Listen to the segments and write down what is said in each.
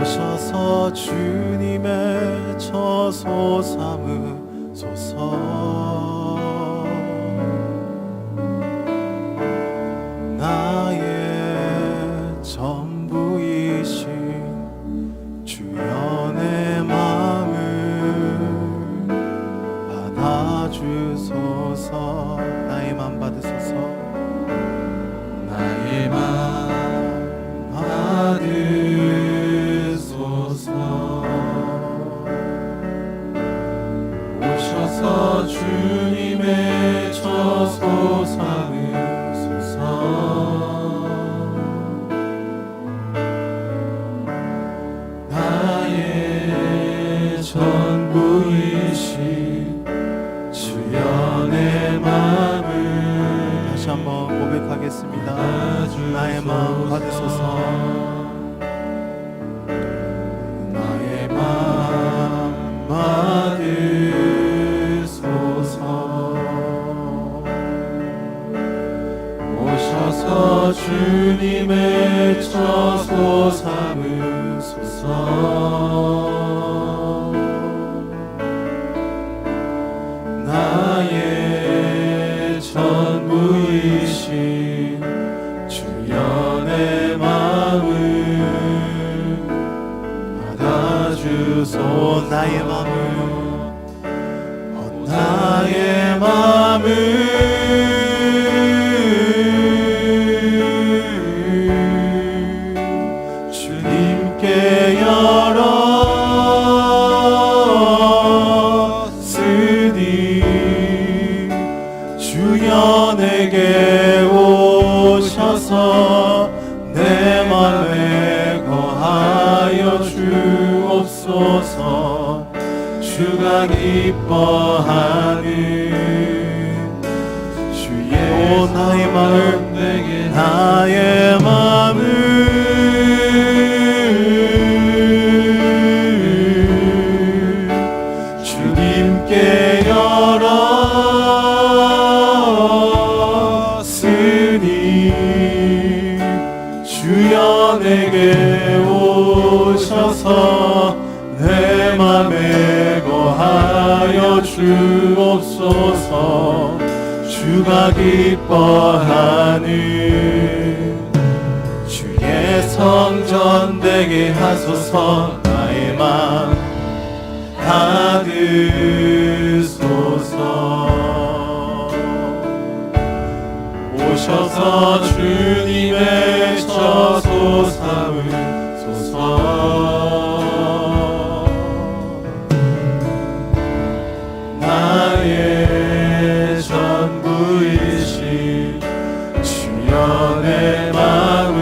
오셔서 주님의 처소 삼으소서. 나의 전부이신 주여 내 맘을 받아주소서. 나의 맘 받으소서. 나의 맘 받으소서. 오셔서 주님의 처소 삼으소서. 나의 전부이신 주여 내 맘을 다시 한번 고백하겠습니다. 나의 마음 받으소서. 나의 마음 받으소서. 오셔서 주님의 처소 삼으소서. 나의 전부이신 주여 내 마음을 받아주소. 나의 마음을 나의 마음을 주님께 열었으니 주여 내게 오셔서 내 맘에 거하여 주옵소서. 주가 기뻐하는 주의 나의 마음을 내게 나의 마음을 주님께 열었으니 주여 내게 오셔서 내 맘에 거하여 주옵소서. 주가 기뻐하는 주의 성전 되게 하소서. 나의 맘 받으소서. 오셔서 주님의 처소 삼으소서. 나의 전부이신 주여 내 마음을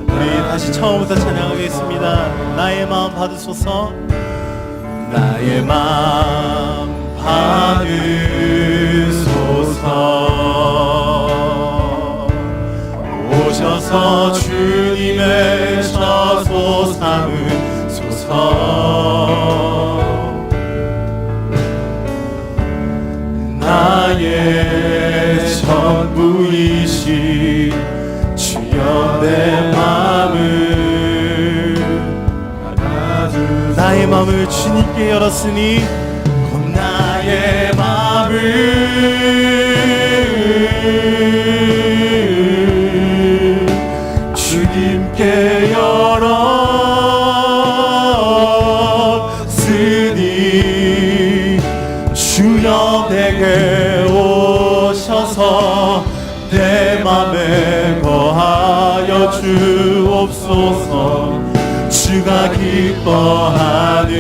우리 다시 처음부터 찬양하겠습니다. 나의 마음 받으소서. 나의 마음 받으소서. 오셔서 주님의 처소 삼으소서. 나의 전부이신 주여 내 맘을 받아주소서. 나의 맘을 주님께 열었으니 나의 맘을 주님께 열었으니 주여 내게 오셔서 내 맘에 거하여 주옵소서. 주가 기뻐하는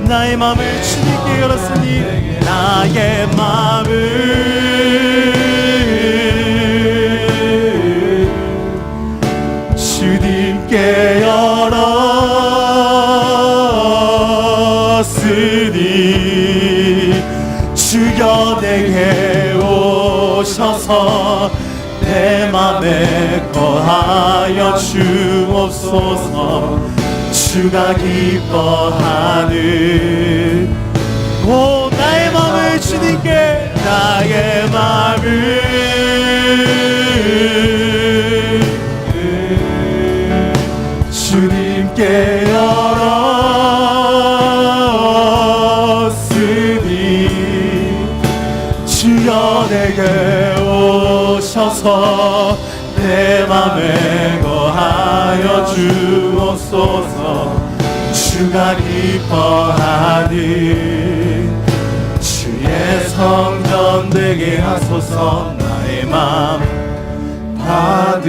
나의 맘을 주님께 열었으니 나의 맘을 주님께 열었으니 주여 내게 오셔서 내 맘에 거하여 주옵소서. 주가 기뻐하는 나의 맘을 주님께 나의 맘을 깨어났으니 주여 내게 오셔서 내 맘에 거하여 주옵소서. 주가 기뻐하는 주의 성전 되게 하소서. 나의 맘 받으소서.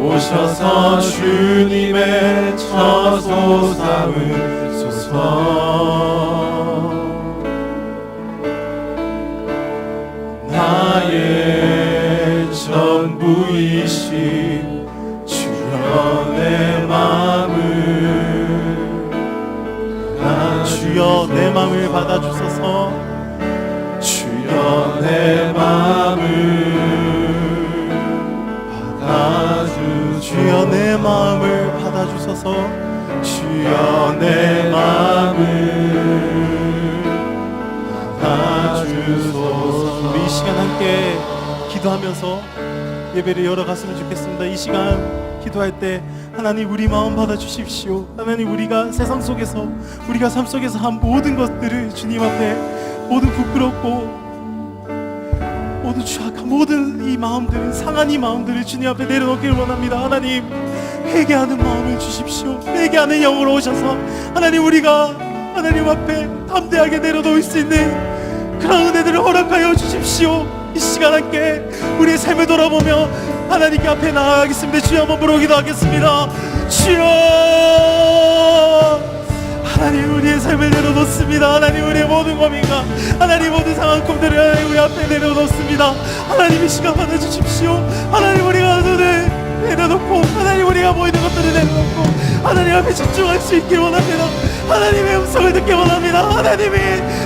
오셔서 주님의 처소 삼으소서. 나의 전부이신 주여 내 맘을 주여 내 맘을 받아주소서. 주여 내 맘을 받아주소서. 주여 내 마음을 받아주소서. 주여 내 마음을 받아주소서. 우리 이 시간 함께 기도하면서 예배를 열어갔으면 좋겠습니다. 이 시간 기도할 때 하나님 우리 마음 받아주십시오. 하나님 우리가 세상 속에서 우리가 삶 속에서 한 모든 것들을 주님 앞에 모든 부끄럽고 모든 추악한 모든 이 마음들은 상한 이 마음들을 주님 앞에 내려놓기를 원합니다. 하나님 회개하는 마음을 주십시오. 회개하는 영으로 오셔서 하나님 우리가 하나님 앞에 담대하게 내려놓을 수 있는 그런 은혜들을 허락하여 주십시오. 이 시간 함께 우리의 삶을 돌아보며 하나님께 앞에 나아가겠습니다. 주여 한번 부르기도 하겠습니다. 주여 하나님 우리의 삶을 내려놓습니다. 하나님 우리의 모든 고민과 하나님 모든 상한 꿈들을 하나님 우리 앞에 내려놓습니다. 하나님 이 시간 받아주십시오. 하나님 우리가 눈을 내려놓고 하나님 우리가 보이는 것들을 내려놓고 하나님 앞에 집중할 수 있길 원합니다. 하나님의 음성을 듣기 원합니다. 하나님이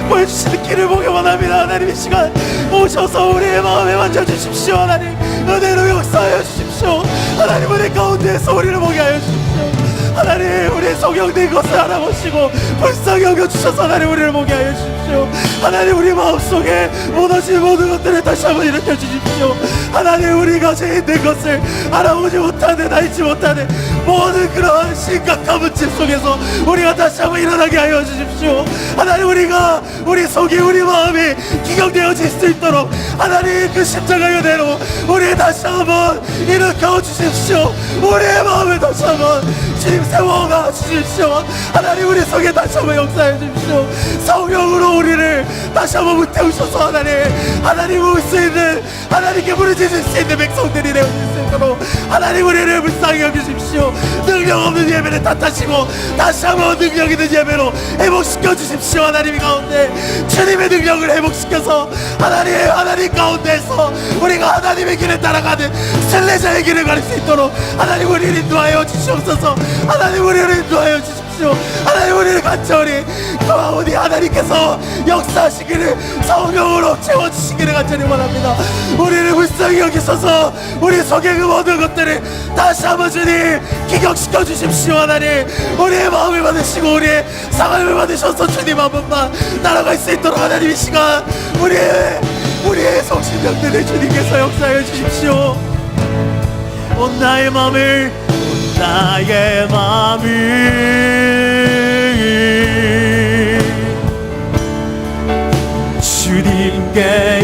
보여주시는 길을 보기 원합니다. 하나님 이 시간 오셔서 우리의 마음에 만져주십시오. 하나님 은혜로 역사하여 주십시오. 하나님 우리 가운데에서 우리를 보게 하여 주십시오. 하나님 우리의 소경된 것을 알아보시고 불쌍히 여겨주셔서 하나님 우리를 보게 하여 주십시오. 하나님 우리 마음속에 무너진 모든 것들을 다시 한번 일으켜 주십시오. 하나님 우리가 죄인된 것을 알아보지 못하는 알지 못하는 모든 그러한 심각한 문제 속에서 우리가 다시 한번 일어나게 하여 주십시오. 하나님 우리가 우리 속이 우리 마음이 기경되어질 수 있도록 하나님 그 십자가의 은혜로 우리 다시 한번 일으켜 주십시오. 우리의 마음을 다시 한번 주님 세워가 주십시오. 하나님 우리 속에 다시 한번 역사해 주십시오. 성령으로 우리를 다시 한번 불태우셔서 하나님 올 수 있는 하나님께 부르짖을 수 있는 백성들이 되어질 수 있도록 하나님 우리를 불쌍히 여기십시오. 능력 없는 예배를 탓하시고 다시 한번 능력 있는 예배로 회복시켜 주십시오. 하나님 가운데 주님의 능력을 회복시켜서 하나님 가운데서 우리가 하나님의 길을 따라가는 순례자의 길을 가릴 수 있도록 하나님 우리를 인도하여 주시옵소서. 하나님 우리를 인도하여 주십시오. 하나님 우리를 간절히 가오니 하나님께서 역사하시기를 성령으로 채워주시기를 간절히 원합니다. 우리를 불쌍히 여기셔서 우리 속의 그 모든 것들을 다시 한번 주님 기격시켜 주십시오. 하나님 우리의 마음을 받으시고 우리의 상함을 받으셔서 주님 한 번만 따라갈 수 있도록 하나님 이 시간 우리의 속심령들을 주님께서 역사해 주십시오. 온 나의 마음을 주님께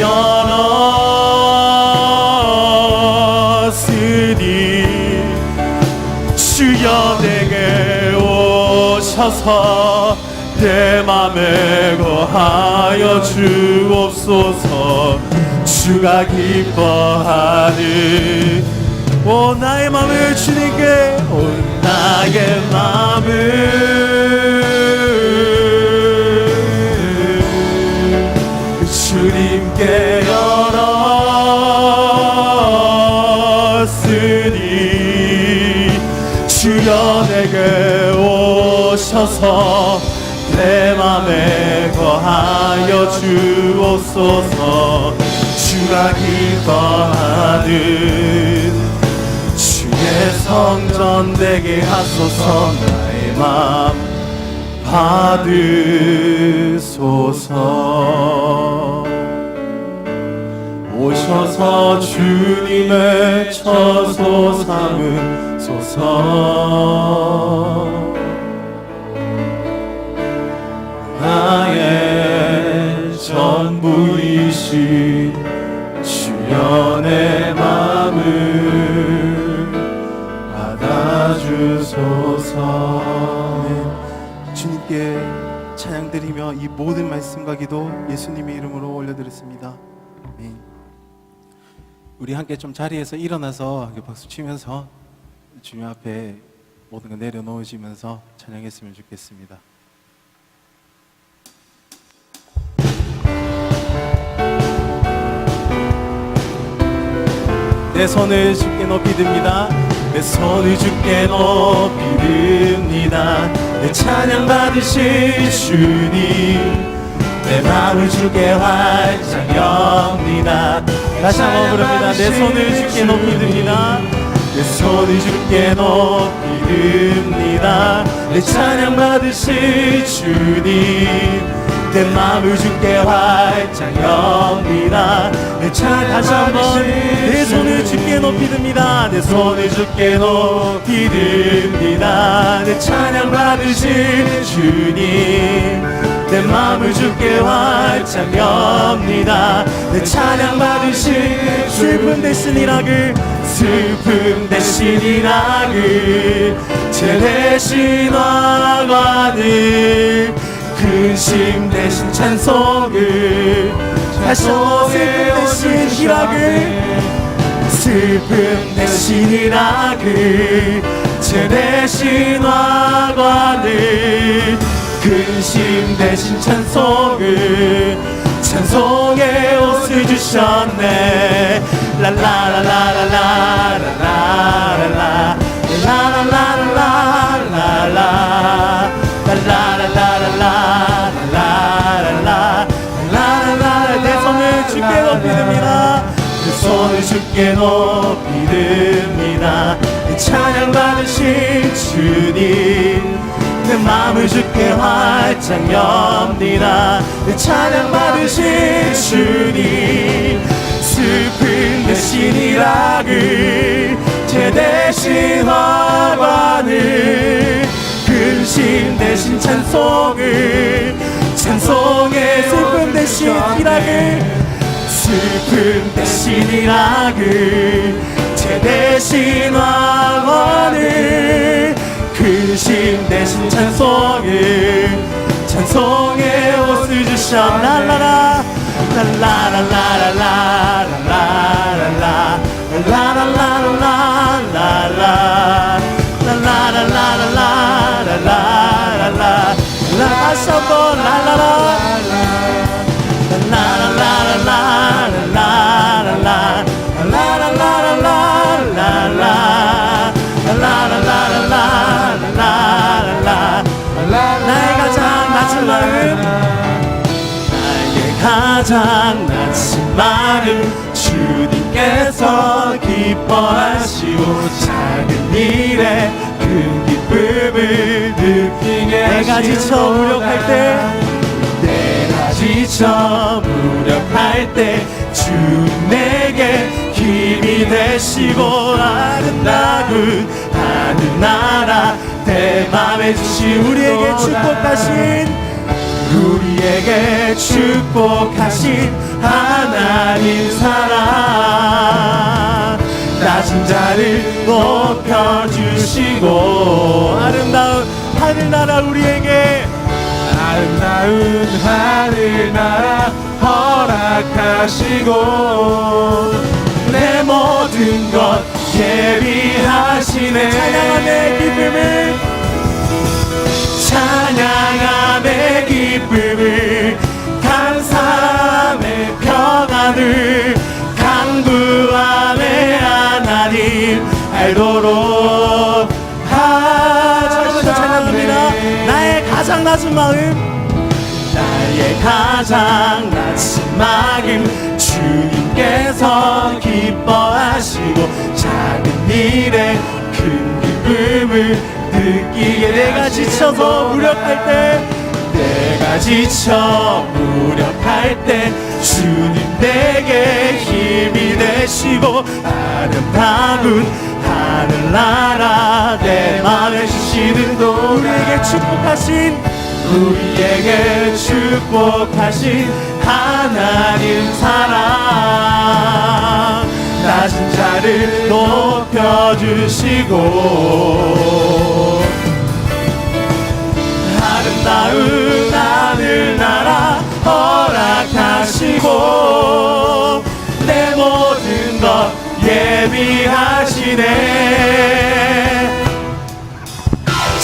열었으니 주여 내게 오셔서 내 맘에 거하여 주옵소서. 주가 기뻐하는 온 나의 맘을 주님께 온 나의 맘을 주님께 열었으니 주여 내게 오셔서 내 맘에 거하여 주옵소서. 주가 기뻐하는 주의 성전 되게 하소서. 나의 맘 받으소서. 오셔서 주님의 처소 삼으소서. 나의 전부이신 주여 내 맘을 받아주소서. 네, 주님께 찬양드리며 이 모든 말씀과 기도 예수님의 이름으로 올려드렸습니다. 네. 우리 함께 좀 자리에서 일어나서 함께 박수 치면서 주님 앞에 모든 거 내려놓으시면서 찬양했으면 좋겠습니다. 내 손을 주께 높이 듭니다. 내 손을 주께 높이 듭니다. 내 찬양 받으실 주님, 내 마음을 주께 활짝 엽니다. 다시 한번 부릅니다. 내 손을 주께 높이 듭니다. 내 손을 주께 높이 듭니다. 내 찬양 받으실 주님, 내 마음을 주께 활짝 엽니다. 내 찬양 다시 한번 내 손을 주께 높이 듭니다. 내 손을 주께 높이 듭니다. 내 찬양 받으실 주님, 내 마음을 주께 활짝 엽니다. 내 찬양 받으실 슬픔 대신 일하길, 슬픔 대신 일하길, 제 대신 화관을, 근심 대신 찬송을, 찬송의 대신 희락을, 슬픔 대신 희락을, 제 대신 화관을, 근심 대신 찬송을, 찬송의 옷을 주셨네. 라라라라라라라라라 라라라라라라라 라라라라라라라라라라. 내 손을 주께 높이 듭니다. 내 손을 주께 높이 듭니다. 내 찬양 받으실 주님, 내 마음을 주께 활짝 엽니다. 내 찬양 받으실 주님, 슬픔 대신 희락을, 제 대신 화관을, 근심 대신 찬송을, 찬송의 슬픔 대신 희락을, 슬픔 대신 희락을, 제 대신 화관을, 근심 대신 찬송을, 찬송의 옷을 주셔. 라라라 라라라라라라라라라 라라라라라라라 라라라라라라라라. 다시 한번 라라라 라라라라라라라라 라라라라라라라 라라라라라라라. 나의 가장 낮은 마음, 나의 가장 낮은 마음, 주님께서 기뻐하시고 작은 일에 큰 기쁨을 느끼게 하시고, 내가 지쳐 무력할 때, 내가 지쳐 무력할 때 주님 내게 힘이 되시고, 아름다운 하늘나라 대맘에 주신 우리에게 축복하신 하나님 사랑, 낮은 자를 높여주시고, 아름다운 하늘나라 우리에게, 아름다운 하늘나라 허락하시고, 내 모든 것 예비하시네. 찬양함의 기쁨을, 찬양함의 기쁨을, 감사함의 평안을, 강구함의 하나님 알도록 찬양합니다. 나의 가장 낮은 마음, 나의 가장 낮은 마음, 주님께서 기뻐하시고 작은 일에 큰 기쁨을 느끼게. 내가 지쳐서 무력할 때, 내가 지쳐 무력할 때 주님 내게 힘 힘이 되시고 아름다운 하늘나라 내 맘에 주시는 우리에게 축복하신 하나님 사랑 낮은 자를 높여주시고 아름다운 하늘나라 허락하시고 내 모든 것 예비하시네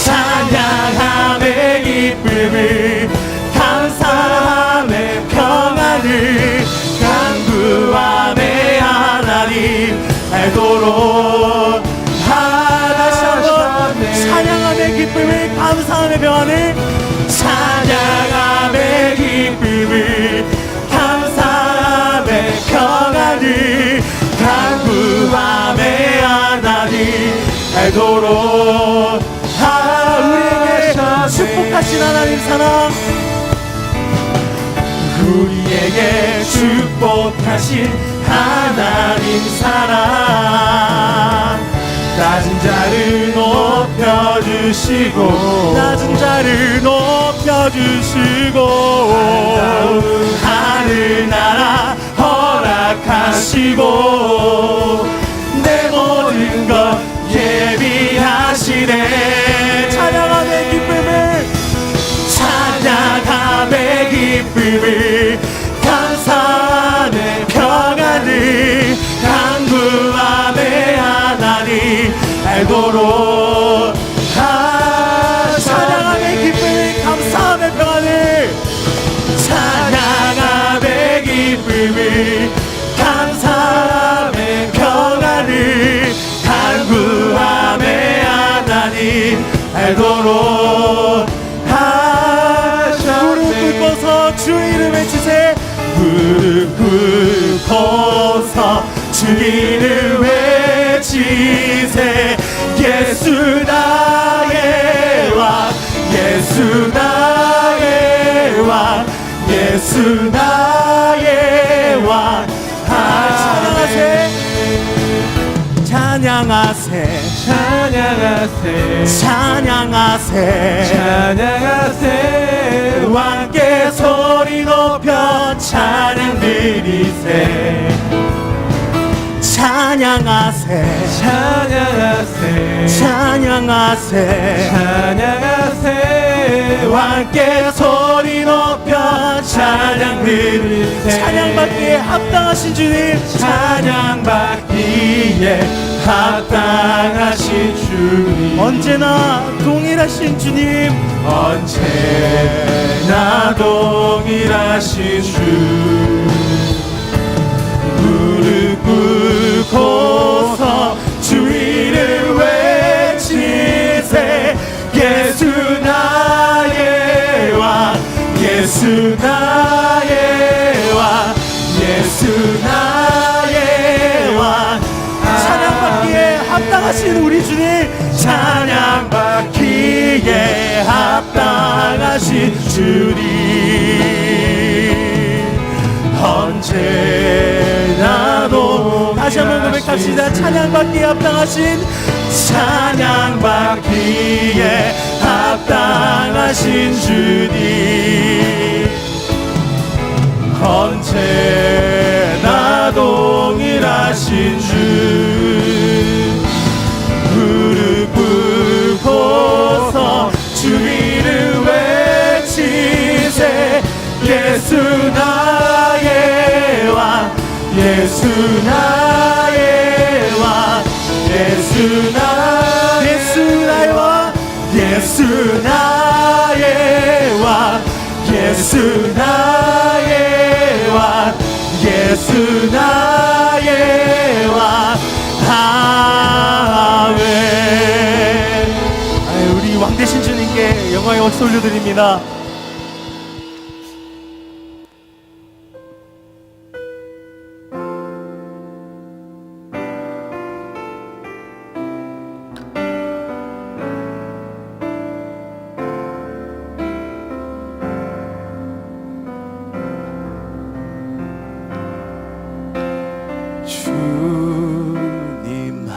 찬양함의 기쁨을 감사함의 평안을 간구함의 하나님 알도록 다시 한번 찬양함의 기쁨을 감사함의 평안을 찬양함의 기쁨을 감사함의 평안을 간구함의 하나님 알도록 우리에게 축복하신 하나님 사랑 우리에게 축복하신 하나님 사랑 낮은 자를 높여주시고 하늘나라 허락하시고 내 모든 것 예비하시네 찬양함의 기쁨을 감사함의 평안을 간구함의 하나님 알도록 찬양함의 기쁨을 감사함의 평안을 찬양함의 기쁨을 감사함의 평안을 간구함의 하나님 알도록 무릎 꿇고서 주 이름 외치세 무릎 꿇고서 주 이름 외치세 예수 나의 왕 예수 나의 왕 예수 나의 왕 찬양하세 왕께 소리 높여 찬양 드리세 찬양하세 왕께 소리 높여 찬양 드리세 찬양받기에 합당하신 주님 찬양받기에 합당하신 주님 언제나 동일하신 주님 언제나 동일하신 주 무릎 꿇고서 주 이름 외치세 예수 나의 왕 예수 나의 왕 예수 나의 왕 찬양받기에 합당하신 우리 주님 찬양받기에 합당하신 주님 언제나도 다시 한번 고백합시다 찬양받기에 합당하신 찬양받기에 합당하신 주님 언제나 동일하신 주 무릎 꿇고서 주 이름 외치세 예수 나의 왕 예수 나의 왕 예수 나의 왕 예수 나의 왕 예수 나의 왕 예수 나의 왕 아멘 우리 왕 되신 주님께 영광의 박수 올려드립니다.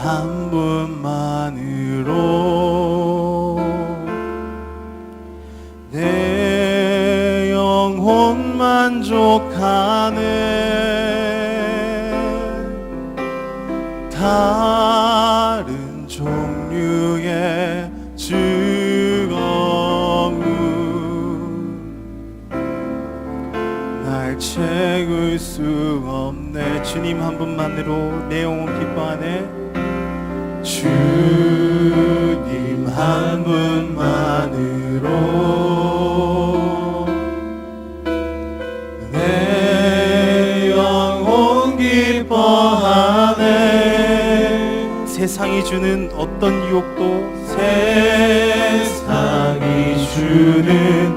한 분만으로 내 영혼 만족하네. 다른 종류의 즐거움 날 채울 수 없네. 주님 한 분만으로 내 영혼 기뻐하네. 주님 한 분만으로 내 영혼 기뻐하네. 세상이 주는 어떤 유혹도 세상이 주는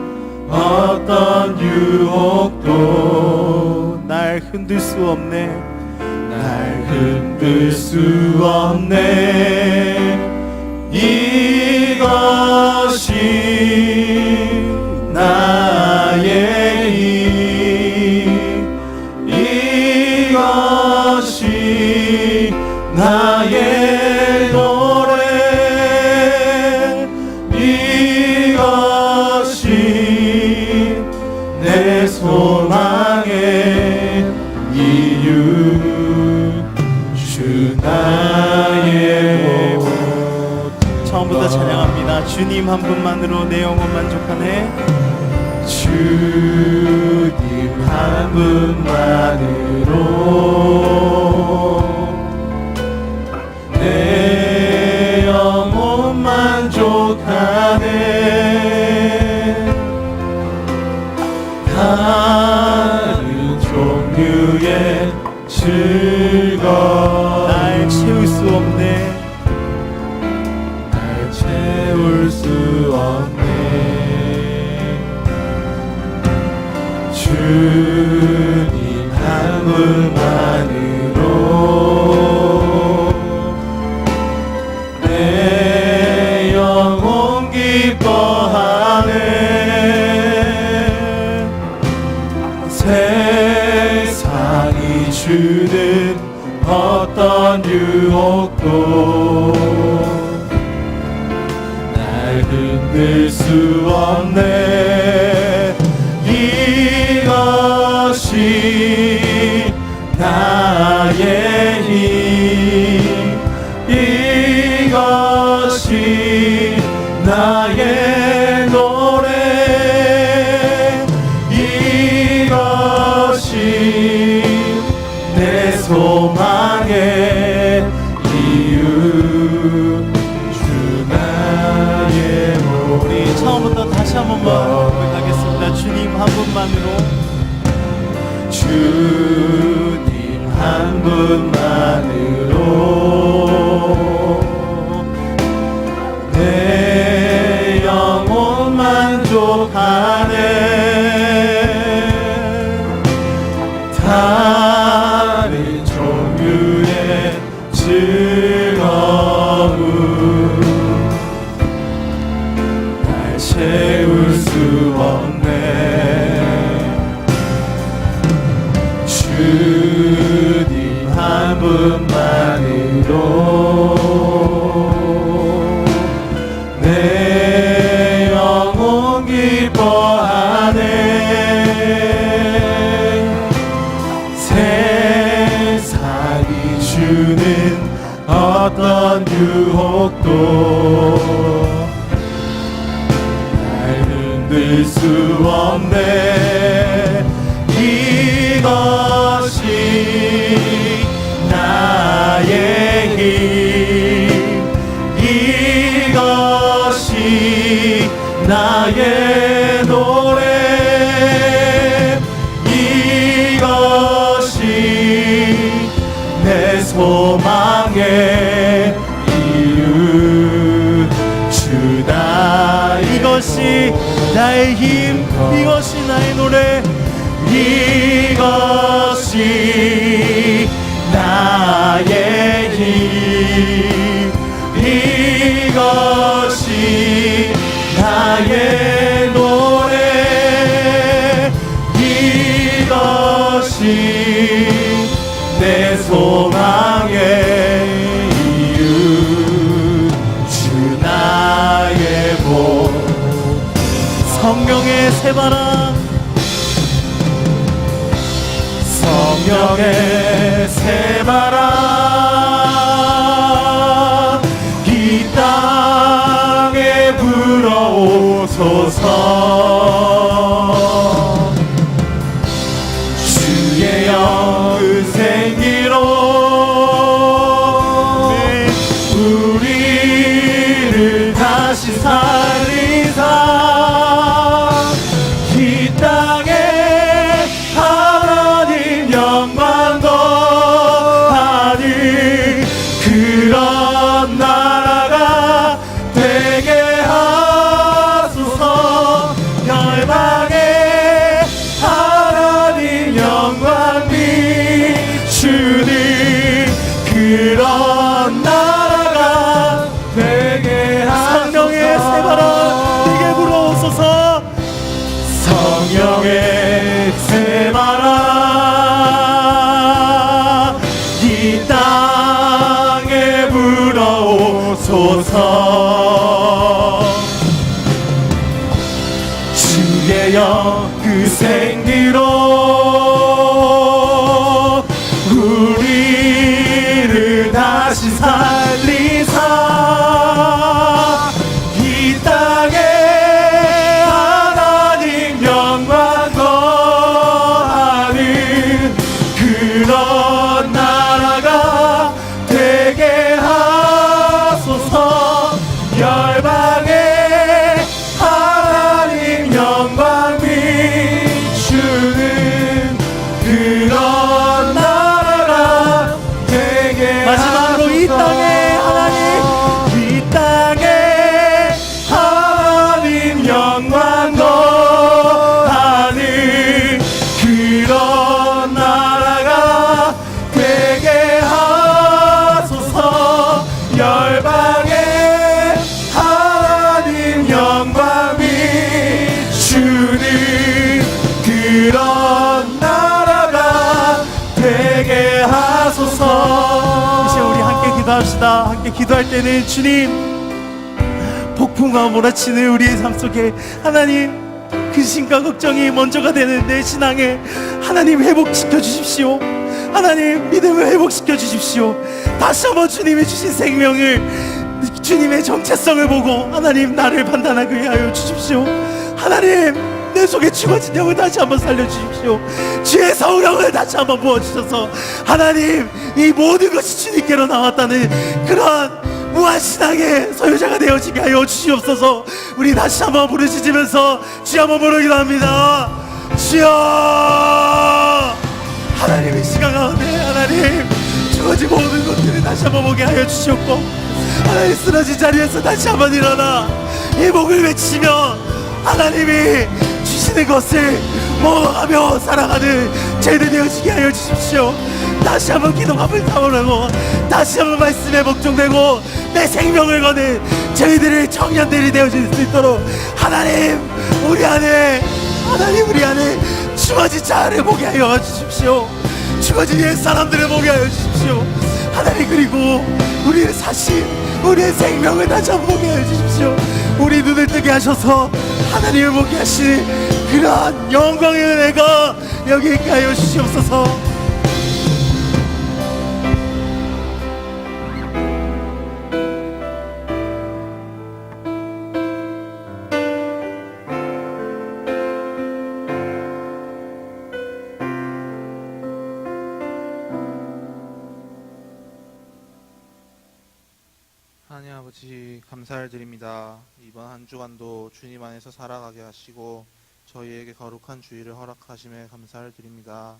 어떤 유혹도 날 흔들 수 없네. 날 흔들 수 없네. 이것이 나의 힘, 이것이 나의 노래, 이것이 내 소망의 이유. 주 나의 옷. 처음부터 찬양합니다. 주님 한 분만으로 내 영혼 만족하네. 주님 한 분만으로 내 영혼 만족하네. 다른 종류의 즐거움 날 채울 수 없네. 날 채울 수 없네. 주님 한 분만으로 내 영혼 기뻐하네. 세상이 주는 어떤 유혹도 날 흔들 수 없네. 이것이 나의 힘, 이것이 나의 노래, 이것이 내 소망의 이유. 주 나의 우리 처음부터 다시 한번 고백하겠습니다. 주님 한 분만으로, 주님 한 분만으로 내 영혼 만족하네. 다른 종류의 즐거움 날 채울 수 없네. 주님 한 분만으로 내 영혼 기뻐하네. 세상이 주는 어떤 유혹도 날 흔들 수 없네. 이것이 나의 힘, 이것이 나의 노래, 이것이 내 소망의 이유. 주다. 이것이 나의 힘, 이것이 나의 노래, 이것이 나의 힘, 이것이 나의 노래, 이것이 내 소망의 이유. 새바람 성령의 새바람 이 땅에 불어오소서 주의 영을 생기로 우리를 다시 살리사 이 땅에 하나님 영광 더하니 그런 나라가 되게 하소서 열방에 하나님 영광 비추니 그런 나라가 되게 하소서 성령의 새바람 내게 불어오소서 성령의 새바람 이 땅에 불어오소서 주의 영 그 생기로 우리를 다시 살리사 이 땅에 하나님 영광 거하는 그런 나라가 되게 하소서 열방에 하나님 영광 비추는 그런 나라가 되게 마지막으로 이 땅에 하나님 이 땅에 하나님 영광 거하는 그런 나라가 되게 하소서 열방에 하나님 영광 비추는 그런 나라가 되게 하소서 이제 우리 함께 기도합시다 함께 기도할 때는 주님 폭풍과 몰아치는 우리의 삶 속에 하나님 근심과 걱정이 먼저가 되는 내 신앙에 하나님 회복시켜 주십시오 하나님 믿음을 회복시켜 주십시오 다시 한번 주님이 주신 생명을 주님의 정체성을 보고 하나님 나를 판단하게 하여 주십시오 하나님 내 속에 죽어진 영을 다시 한번 살려주십시오 주의 성령을 다시 한번 부어주셔서 하나님 이 모든 것이 주님께로 나왔다는 그런 무한신앙의 소유자가 되어지게 하여 주시옵소서 우리 다시 한번 부르짖으면서 주여 한번 부르기도 합니다 주여 하나님의 시간 가운데 하나님 죽어진 모든 것들을 다시 한번 보게 하여 주시옵고 하나님 쓰러진 자리에서 다시 한번 일어나 이 목을 외치며 하나님이 주시는 것을 먹어가며 살아가는 죄들 되어지게 하여 주십시오 다시 한번 기도감을 타오르고 다시 한번 말씀에 복종되고 내 생명을 거는 저희들의 청년들이 되어질 수 있도록 하나님 우리 안에 죽어진 자를 보게 하여 주십시오 죽어진 옛 사람들을 보게 하여 주십시오 하나님 그리고 우리의 사심 우리의 생명을 다시 한번 보게 하여 주십시오 우리 눈을 뜨게 하셔서 하나님을 보게 하시는 그러한 영광의 은혜가 여기 있게 하여 주시옵소서 하나님 아버지 감사를 드립니다. 이번 한 주간도 주님 안에서 살아가게 하시고 저희에게 거룩한 주의를 허락하심에 감사를 드립니다.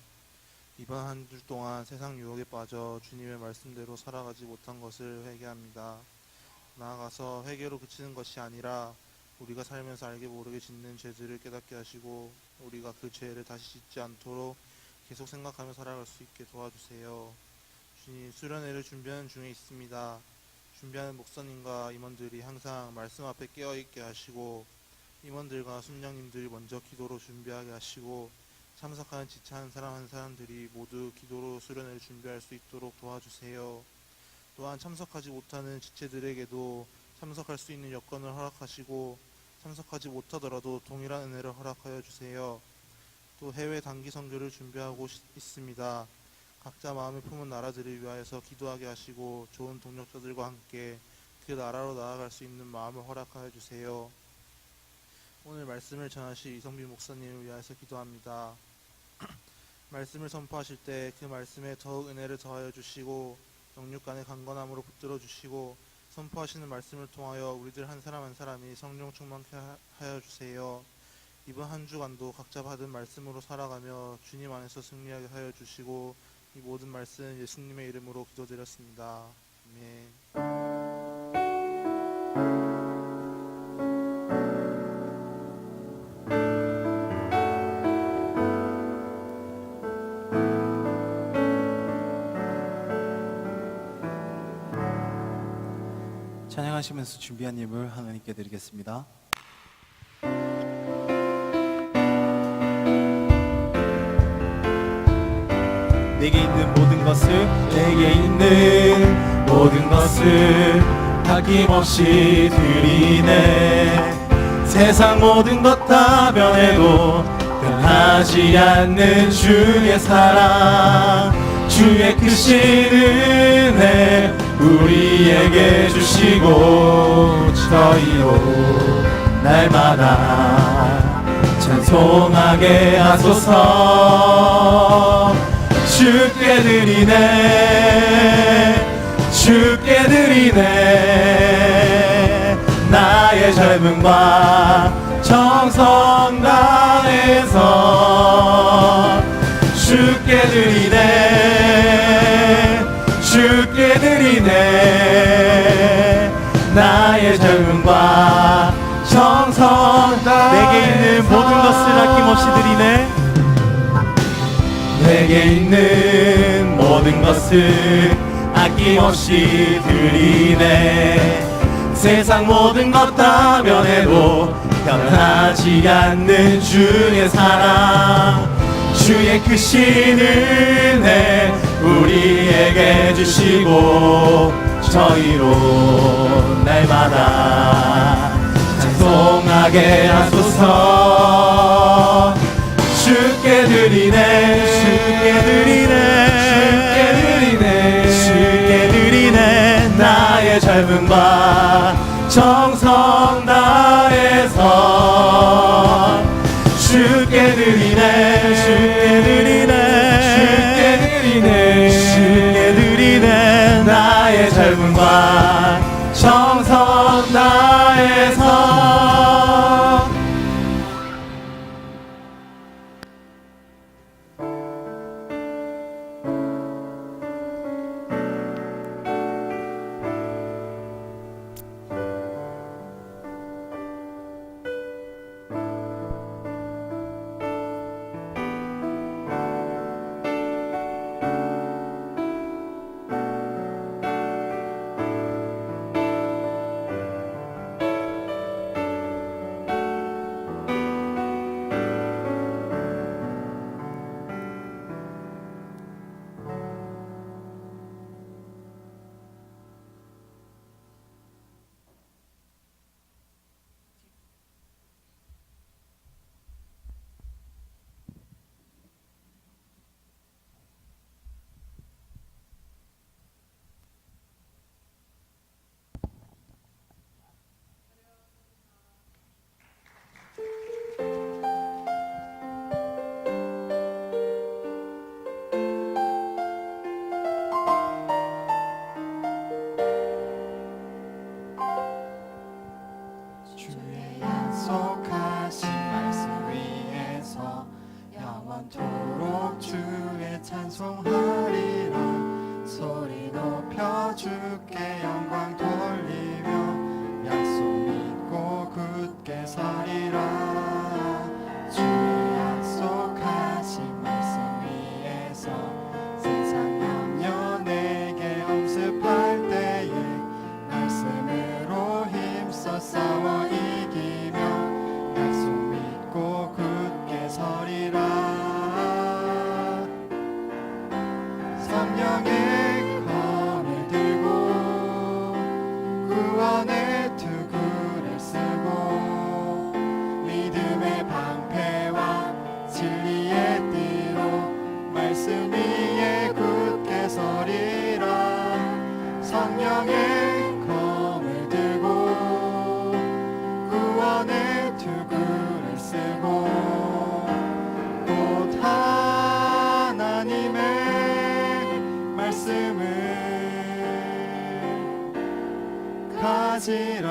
이번 한 주 동안 세상 유혹에 빠져 주님의 말씀대로 살아가지 못한 것을 회개합니다. 나아가서 회개로 그치는 것이 아니라 우리가 살면서 알게 모르게 짓는 죄들을 깨닫게 하시고 우리가 그 죄를 다시 짓지 않도록 계속 생각하며 살아갈 수 있게 도와주세요. 주님, 수련회를 준비하는 중에 있습니다. 준비하는 목사님과 임원들이 항상 말씀 앞에 깨어있게 하시고 임원들과 순장님들이 먼저 기도로 준비하게 하시고 참석하는 지체 한 사람 한 사람들이 모두 기도로 수련회를 준비할 수 있도록 도와주세요. 또한 참석하지 못하는 지체들에게도 참석할 수 있는 여건을 허락하시고 참석하지 못하더라도 동일한 은혜를 허락하여 주세요. 또 해외 단기 선교를 준비하고 있습니다. 각자 마음에 품은 나라들을 위하여서 기도하게 하시고 좋은 동력자들과 함께 그 나라로 나아갈 수 있는 마음을 허락하여 주세요. 오늘 말씀을 전하실 이성빈 목사님을 위하여서 기도합니다. 말씀을 선포하실 때 그 말씀에 더욱 은혜를 더하여 주시고 영육 간의 강건함으로 붙들어 주시고 선포하시는 말씀을 통하여 우리들 한 사람 한 사람이 성령 충만케 하여 주세요. 이번 한 주간도 각자 받은 말씀으로 살아가며 주님 안에서 승리하게 하여 주시고 이 모든 말씀 예수님의 이름으로 기도드렸습니다. 아멘. 찬양하시면서 준비한 예물 하나님께 드리겠습니다. 내게 있는 모든 것을 아낌없이 드리네. 세상 모든 것 다 변해도 변하지 않는 주의 사랑, 주의 크신 은혜 우리에게 주시고 저희로 날마다 찬송하게 하소서. 주께 드리네 나의 젊음과 정성 다해서 주께 드리네 나의 젊음과 정성 다해서 내게 있는 모든 것을 아낌없이 드리네. 내게 있는 모든 것을 아낌없이 드리네. 세상 모든 것 다 변해도 변하지 않는 주의 사랑, 주의 크신 은혜 우리에게 주시고 저희로 날마다 찬송하게 하소서. 주께 드리네 나의 젊음과 정성 다해서 주께 드리네 나의 젊음과 정성 다해서. 주의 약속하신 말씀 위에서 영원토록 주의 찬송하리라. 소리 높여 주께 영광 돌리며 약속 믿고 굳게 서리라. 주의 약속하신 말씀 위에서 세상 염려 내게 엄습할 때에 말씀으로 힘써 싸워 이기며 약속 믿고 굳게 서리라. 성령의 검을 들고 가지라.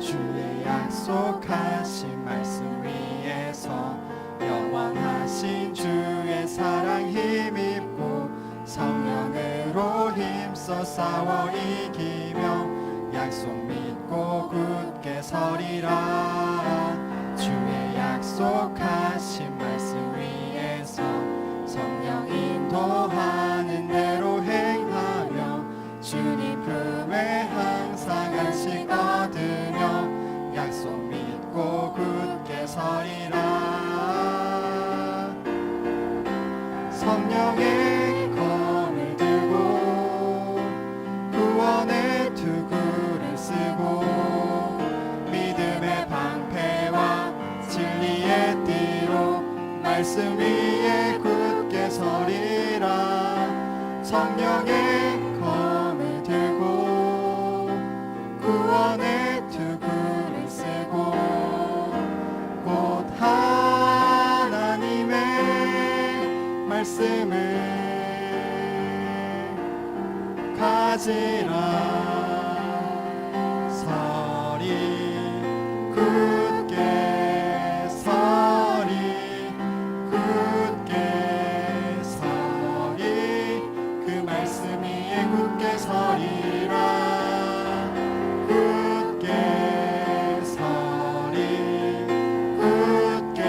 주의 약속하신 말씀 위에서 영원하신 주의 사랑 힘입고 성령으로 힘써 싸워 이기며 약속 믿고 굳게 서리라. 주의 약속하신 말씀 위에서 성령 인도하는 대로 행하며 주님 품에 항상 안식 얻으며 약속 믿고 굳게 서리라. 성령의 검을 들고 구원의 투구를 쓰고 믿음의 방패와 진리의 띠로 말씀 위에 굳게 서리라. 성령의 검을 들고 구원의 투구를 쓰고 곧 하나님의 말씀을 가지라. 서리 굳게 서리 굳게 서리 그 말씀 위에 굳게 서리라. 굳게 서리 굳게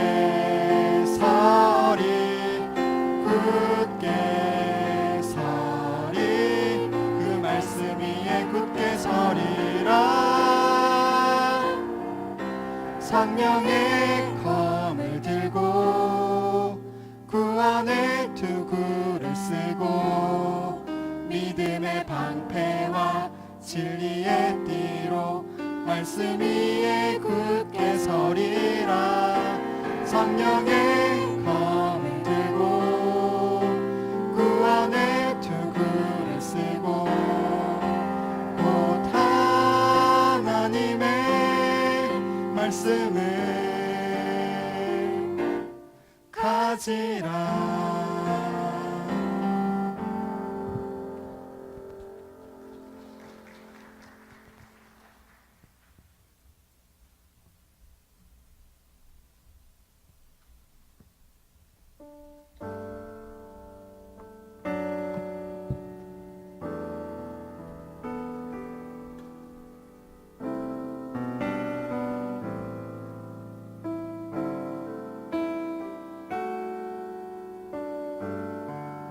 서리 굳게 서리 그 말씀 위에 굳게 서리라. 성령의 검을 들고 구원의 투구를 쓰고 믿음의 방패와 진리의 띠로 말씀 위에 굳게 서리라. 성령의 검을 들고 구원의 투구를 쓰고 곧 하나님의 말씀을 가지라.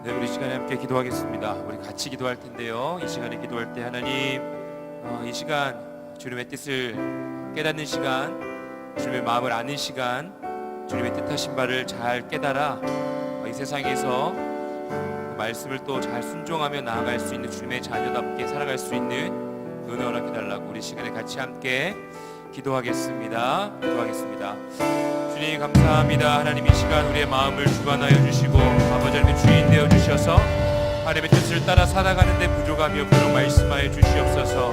네, 우리 시간에 함께 기도하겠습니다. 우리 같이 기도할 텐데요. 이 시간에 기도할 때 하나님, 이 시간 주님의 뜻을 깨닫는 시간, 주님의 마음을 아는 시간, 주님의 뜻하신 바를 잘 깨달아 이 세상에서 그 말씀을 또 잘 순종하며 나아갈 수 있는 주님의 자녀답게 살아갈 수 있는 은혜 허락해달라고 우리 시간에 같이 함께 기도하겠습니다. 기도하겠습니다. 주님 감사합니다. 하나님 이 시간 우리의 마음을 주관하여 주시고 아버지 하나님의 주인 되어 주셔서 하나님의 뜻을 따라 살아가는 데 부족함이 없도록 말씀하여 주시옵소서.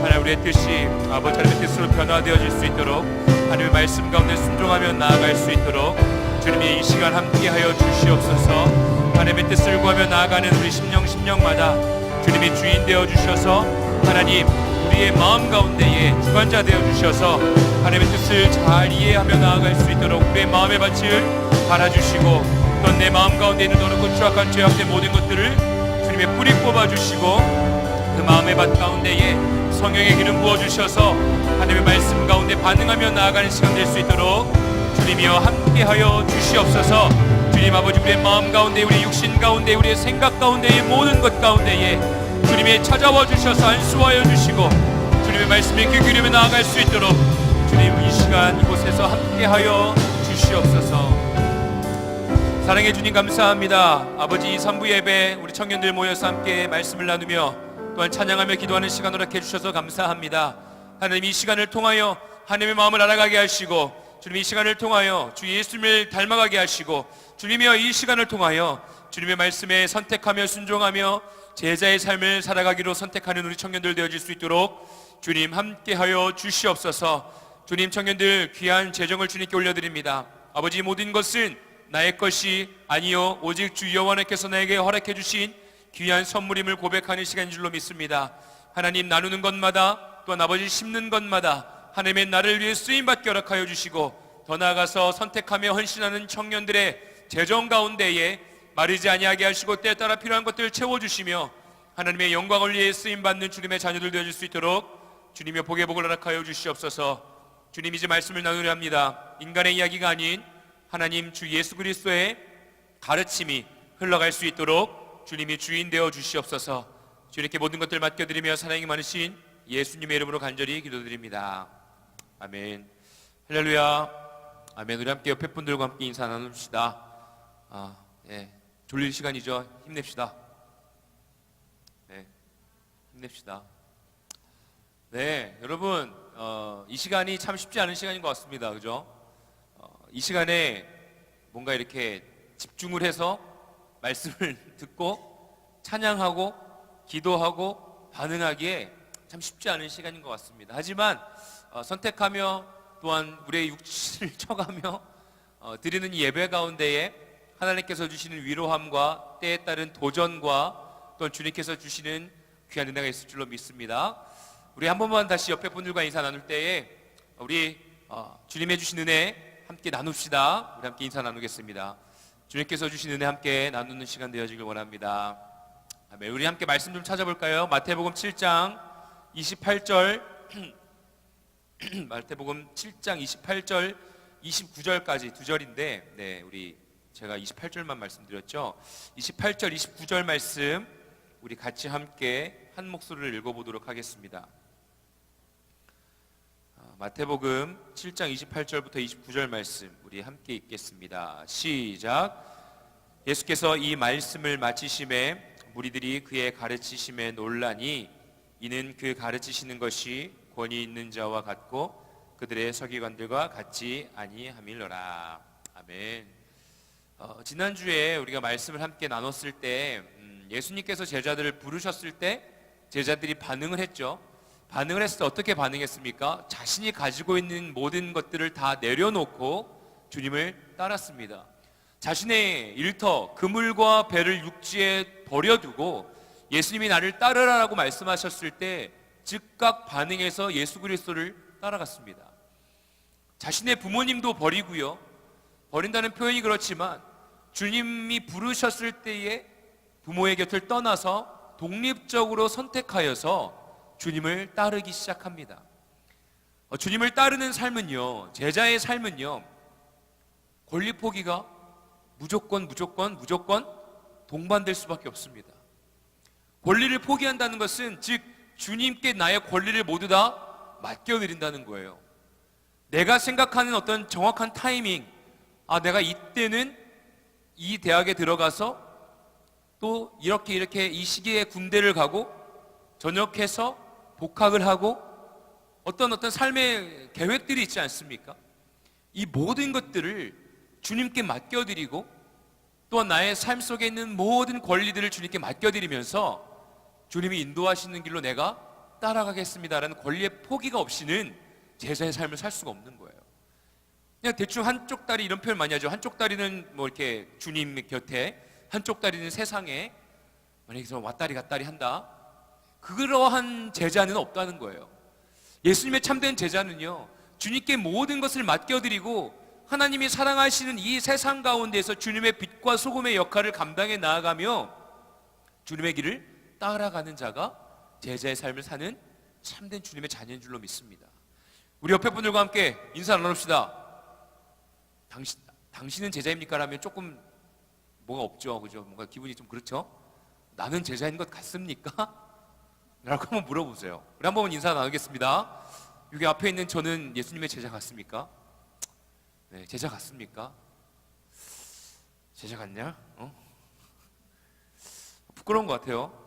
하나님 우리의 뜻이 아버지 하나님의 뜻으로 변화되어질 수 있도록 하나님의 말씀 가운데 순종하며 나아갈 수 있도록 주님이 이 시간 함께하여 주시옵소서. 하나님의 뜻을 구하며 나아가는 우리 심령마다 주님이 주인 되어 주셔서 하나님 우리의 마음 가운데에 주관자 되어 주셔서 하나님의 뜻을 잘 이해하며 나아갈 수 있도록 우리의 마음의 밭을 갈아주시고 또 내 마음 가운데 있는 어렵고 추악한 죄악된 모든 것들을 주님의 뿌리 뽑아주시고 그 마음의 밭 가운데에 성령의 기름 부어주셔서 하나님의 말씀 가운데 반응하며 나아가는 시간 될 수 있도록 주님이여 함께하여 주시옵소서. 주님 아버지 우리의 마음 가운데 우리의 육신 가운데 우리의 생각 가운데의 모든 것 가운데에 주님이 찾아와 주셔서 안수하여 주시고 주님의 말씀에 귀 기울이며 나아갈 수 있도록 주님 이 시간 이곳에서 함께하여 주시옵소서. 사랑해 주님 감사합니다. 아버지 이 3부 예배 우리 청년들 모여서 함께 말씀을 나누며 또한 찬양하며 기도하는 시간 허락해 주셔서 감사합니다. 하나님 이 시간을 통하여 하나님의 마음을 알아가게 하시고 주님 이 시간을 통하여 주 예수님을 닮아가게 하시고 주님이여 이 시간을 통하여 주님의 말씀에 선택하며 순종하며 제자의 삶을 살아가기로 선택하는 우리 청년들 되어질 수 있도록 주님 함께하여 주시옵소서. 주님 청년들 귀한 재정을 주님께 올려드립니다. 아버지 모든 것은 나의 것이 아니요 오직 주 여호와께서 나에게 허락해 주신 귀한 선물임을 고백하는 시간인 줄로 믿습니다. 하나님, 나누는 것마다 또한 아버지 심는 것마다 하나님의 나를 위해 쓰임받게 허락하여 주시고, 더 나아가서 선택하며 헌신하는 청년들의 재정 가운데에 마르지 아니하게 하시고 때에 따라 필요한 것들을 채워주시며 하나님의 영광을 위해 쓰임받는 주님의 자녀들 되어줄 수 있도록 주님의 복의 복을 허락하여 주시옵소서. 주님, 이제 말씀을 나누려 합니다. 인간의 이야기가 아닌 하나님 주 예수 그리스도의 가르침이 흘러갈 수 있도록 주님이 주인 되어 주시옵소서. 주님께 모든 것들 맡겨드리며 사랑이 많으신 예수님의 이름으로 간절히 기도드립니다. 아멘. 할렐루야. 아멘. 우리 함께 옆에 분들과 함께 인사 나눕시다. 졸릴 시간이죠. 힘냅시다. 힘냅시다. 네, 여러분, 이 시간이 참 쉽지 않은 시간인 것 같습니다. 그죠? 이 시간에 뭔가 이렇게 집중을 해서 말씀을 듣고 찬양하고 기도하고 반응하기에 참 쉽지 않은 시간인 것 같습니다. 하지만 선택하며 또한 우리의 육신을 쳐가며 드리는 이 예배 가운데에 하나님께서 주시는 위로함과 때에 따른 도전과 또한 주님께서 주시는 귀한 은혜가 있을 줄로 믿습니다. 우리 한 번만 다시 옆에 분들과 인사 나눌 때에 우리 주님의 주신 은혜 함께 나눕시다. 우리 함께 인사 나누겠습니다. 주님께서 주신 은혜 함께 나누는 시간 되어지길 원합니다. 아멘. 우리 함께 말씀 좀 찾아볼까요? 마태복음 7장 28절 마태복음 7장 28절 29절까지 두 절인데, 네, 우리 제가 28절만 말씀드렸죠. 28절 29절 말씀 우리 같이 함께 한 목소리를 읽어보도록 하겠습니다. 마태복음 7장 28절부터 29절 말씀 우리 함께 읽겠습니다. 시작. 예수께서 이 말씀을 마치심에 무리들이 그의 가르치심에 놀라니 이는 그 가르치시는 것이 권위 있는 자와 같고 그들의 서기관들과 같지 아니함이로라. 아멘. 지난주에 우리가 말씀을 함께 나눴을 때 예수님께서 제자들을 부르셨을 때 제자들이 반응을 했죠. 반응을 했을 때 어떻게 반응했습니까? 자신이 가지고 있는 모든 것들을 다 내려놓고 주님을 따랐습니다. 자신의 일터, 그물과 배를 육지에 버려두고 예수님이 나를 따르라라고 말씀하셨을 때 즉각 반응해서 예수 그리스도를 따라갔습니다. 자신의 부모님도 버리고요. 버린다는 표현이 그렇지만 주님이 부르셨을 때에 부모의 곁을 떠나서 독립적으로 선택하여서 주님을 따르기 시작합니다. 주님을 따르는 삶은요, 제자의 삶은요, 권리 포기가 무조건 동반될 수밖에 없습니다. 권리를 포기한다는 것은 즉 주님께 나의 권리를 모두 다 맡겨드린다는 거예요. 내가 생각하는 어떤 정확한 타이밍, 내가 이때는 이 대학에 들어가서 또 이렇게 이 시기에 군대를 가고 전역해서 복학을 하고 어떤 삶의 계획들이 있지 않습니까? 이 모든 것들을 주님께 맡겨드리고 또한 나의 삶 속에 있는 모든 권리들을 주님께 맡겨드리면서 주님이 인도하시는 길로 내가 따라가겠습니다라는 권리의 포기가 없이는 제자의 삶을 살 수가 없는 거예요. 그냥 대충 한쪽 다리 이런 표현 많이 하죠. 한쪽 다리는 뭐 이렇게 주님 곁에, 한쪽 다리는 세상에, 만약에 왔다리 갔다리 한다. 그러한 제자는 없다는 거예요. 예수님의 참된 제자는요, 주님께 모든 것을 맡겨드리고 하나님이 사랑하시는 이 세상 가운데서 주님의 빛과 소금의 역할을 감당해 나아가며 주님의 길을 따라가는 자가 제자의 삶을 사는 참된 주님의 자녀인 줄로 믿습니다. 우리 옆에 분들과 함께 인사 나눕시다. 당신은 제자입니까? 라면 조금 뭐가 없죠, 그죠? 뭔가 기분이 좀 그렇죠? 나는 제자인 것 같습니까? 라고 한번 물어보세요. 우리 한 번만 인사 나누겠습니다. 여기 앞에 있는 저는 예수님의 제자 같습니까? 네, 제자 같습니까? 제자 같냐? 부끄러운 것 같아요.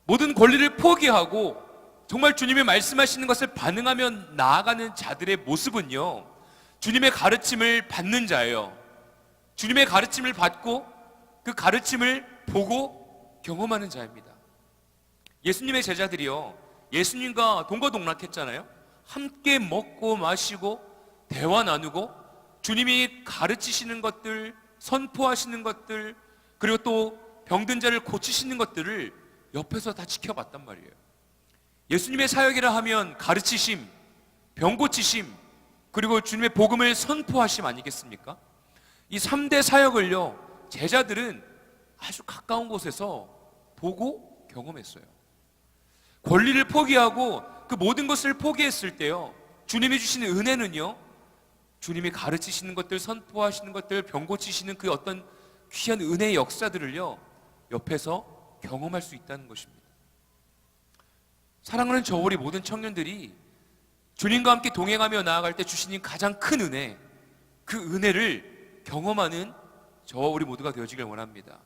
모든 권리를 포기하고 정말 주님이 말씀하시는 것을 반응하며 나아가는 자들의 모습은요, 주님의 가르침을 받는 자예요. 주님의 가르침을 받고 그 가르침을 보고 경험하는 자입니다. 예수님의 제자들이요, 예수님과 동거동락했잖아요. 함께 먹고 마시고 대화 나누고 주님이 가르치시는 것들, 선포하시는 것들, 그리고 또 병든 자를 고치시는 것들을 옆에서 다 지켜봤단 말이에요. 예수님의 사역이라 하면 가르치심, 병 고치심, 그리고 주님의 복음을 선포하심 아니겠습니까? 이 3대 사역을요, 제자들은 아주 가까운 곳에서 보고 경험했어요. 권리를 포기하고 그 모든 것을 포기했을 때요, 주님이 주시는 은혜는요, 주님이 가르치시는 것들, 선포하시는 것들, 병 고치시는 그 어떤 귀한 은혜의 역사들을요, 옆에서 경험할 수 있다는 것입니다. 사랑하는 저 우리 모든 청년들이 주님과 함께 동행하며 나아갈 때 주시는 가장 큰 은혜, 그 은혜를 경험하는 저와 우리 모두가 되어지길 원합니다.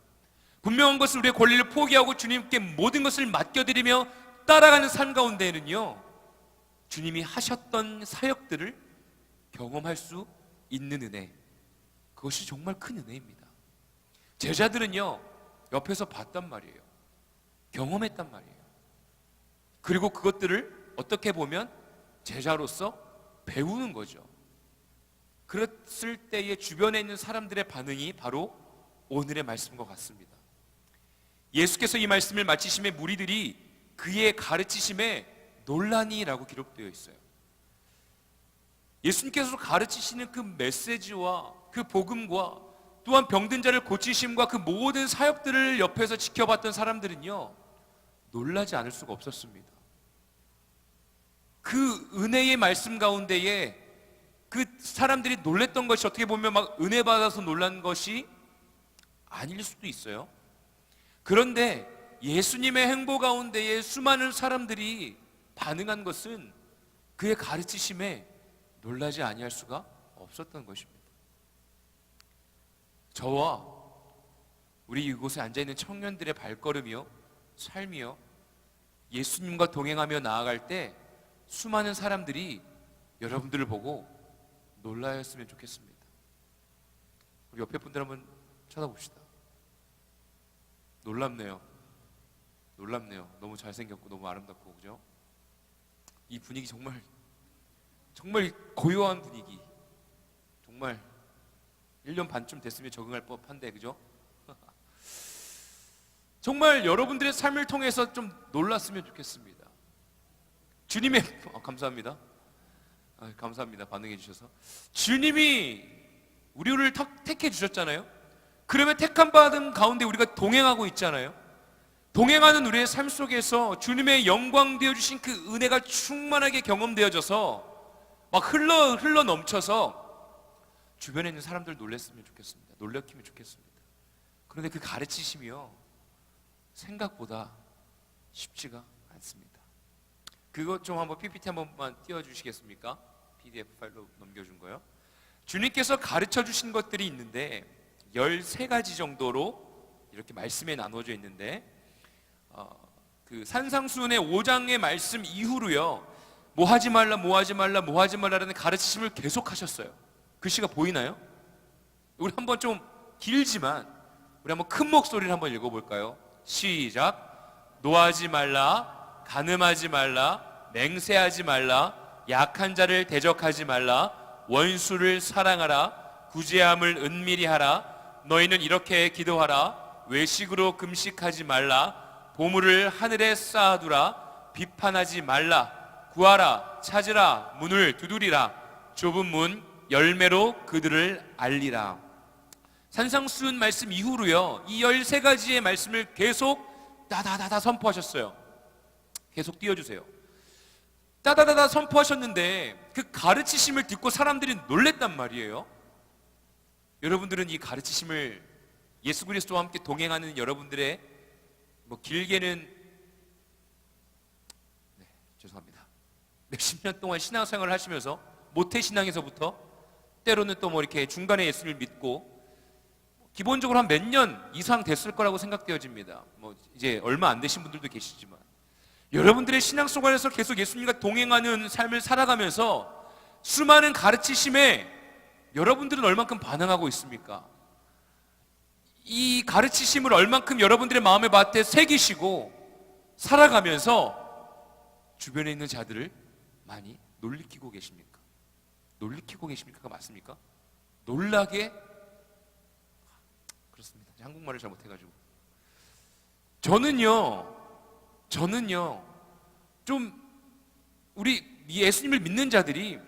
분명한 것을, 우리의 권리를 포기하고 주님께 모든 것을 맡겨드리며 따라가는 삶 가운데에는요, 주님이 하셨던 사역들을 경험할 수 있는 은혜, 그것이 정말 큰 은혜입니다. 제자들은요, 옆에서 봤단 말이에요. 경험했단 말이에요. 그리고 그것들을 어떻게 보면 제자로서 배우는 거죠. 그랬을 때의 주변에 있는 사람들의 반응이 바로 오늘의 말씀과 같습니다. 예수께서 이 말씀을 마치심에 무리들이 그의 가르치심에 논란이라고 기록되어 있어요. 예수님께서 가르치시는 그 메시지와 그 복음과 또한 병든 자를 고치심과 그 모든 사역들을 옆에서 지켜봤던 사람들은요, 놀라지 않을 수가 없었습니다. 그 은혜의 말씀 가운데에 그 사람들이 놀랬던 것이 어떻게 보면 막 은혜 받아서 놀란 것이 아닐 수도 있어요. 그런데 예수님의 행보 가운데에 수많은 사람들이 반응한 것은 그의 가르치심에 놀라지 아니할 수가 없었던 것입니다. 저와 우리 이곳에 앉아있는 청년들의 발걸음이요, 삶이요, 예수님과 동행하며 나아갈 때 수많은 사람들이 여러분들을 보고 놀라였으면 좋겠습니다. 우리 옆에 분들 한번 쳐다봅시다. 놀랍네요. 너무 잘생겼고 너무 아름답고, 그죠? 이 분위기 정말 고요한 분위기. 정말 1년 반쯤 됐으면 적응할 법한데, 그죠? 정말 여러분들의 삶을 통해서 좀 놀랐으면 좋겠습니다. 주님의 감사합니다. 감사합니다. 반응해 주셔서. 주님이 우리를 택해 주셨잖아요. 그러면 택함 받은 가운데 우리가 동행하고 있잖아요. 동행하는 우리의 삶 속에서 주님의 영광 되어 주신 그 은혜가 충만하게 경험되어져서 막 흘러 넘쳐서 주변에 있는 사람들 놀랬으면 좋겠습니다. 놀래키면 좋겠습니다. 그런데 그 가르치심이요, 생각보다 쉽지가 않습니다. 그것 좀 한번 PPT 한 번만 띄워주시겠습니까? PDF 파일로 넘겨준 거요. 주님께서 가르쳐 주신 것들이 있는데 13가지 정도로 이렇게 말씀에 나눠져 있는데, 그 산상수훈의 5장의 말씀 이후로요, 뭐 하지 말라, 뭐 하지 말라, 뭐 하지 말라라는 가르치심을 계속 하셨어요. 글씨가 보이나요? 우리 한번 좀 길지만 우리 한번 큰 목소리를 한번 읽어볼까요? 시작. 노하지 말라, 간음하지 말라, 맹세하지 말라, 약한 자를 대적하지 말라, 원수를 사랑하라, 구제함을 은밀히 하라, 너희는 이렇게 기도하라, 외식으로 금식하지 말라, 보물을 하늘에 쌓아두라, 비판하지 말라, 구하라, 찾으라, 문을 두드리라, 좁은 문 열매로 그들을 알리라. 산상수훈 말씀 이후로요, 이 13가지의 말씀을 계속 다다다다 선포하셨어요. 계속 띄워주세요. 따다다다 선포하셨는데 그 가르치심을 듣고 사람들이 놀랬단 말이에요. 여러분들은 이 가르치심을, 예수 그리스도와 함께 동행하는 여러분들의 뭐 길게는 죄송합니다, 몇십 년 동안 신앙생활을 하시면서 모태신앙에서부터 때로는 또 뭐 이렇게 중간에 예수를 믿고 기본적으로 한 몇 년 이상 됐을 거라고 생각되어집니다. 뭐 이제 얼마 안 되신 분들도 계시지만, 여러분들의 신앙 속 안에서 계속 예수님과 동행하는 삶을 살아가면서 수많은 가르치심에 여러분들은 얼만큼 반응하고 있습니까? 이 가르치심을 얼만큼 여러분들의 마음에 밭에 새기시고 살아가면서 주변에 있는 자들을 많이 놀리키고 계십니까? 놀리키고 계십니까? 맞습니까? 놀라게 한국말을 잘 못해가지고. 저는요 좀 우리 예수님을 믿는 자들이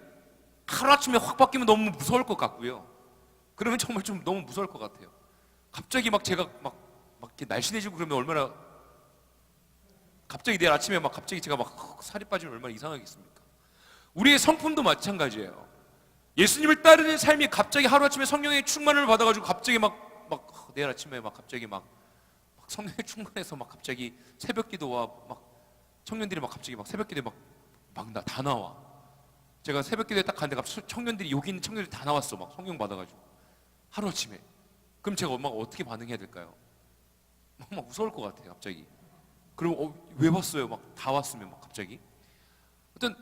하루아침에 확 바뀌면 너무 무서울 것 같고요. 그러면 정말 좀 너무 무서울 것 같아요. 갑자기 막 제가 막 이렇게 날씬해지고 그러면 얼마나, 갑자기 내일 아침에 막 갑자기 제가 막 살이 빠지면 얼마나 이상하겠습니까? 우리의 성품도 마찬가지예요. 예수님을 따르는 삶이 갑자기 하루아침에 성령의 충만을 받아가지고 갑자기 내일 아침에 막 갑자기 막 성령의 충만해서 막 갑자기 새벽기도와 막 청년들이 막 갑자기 막 새벽기도에 다 나와. 제가 새벽기도에 딱 갔는데 갑자기 청년들이, 여기 있는 청년들이 다 나왔어. 막 성령 받아가지고 하루아침에. 그럼 제가 엄마가 어떻게 반응해야 될까요? 막 무서울 것 같아요 갑자기. 그럼 왜 봤어요? 막 다 왔으면 막 갑자기. 어떤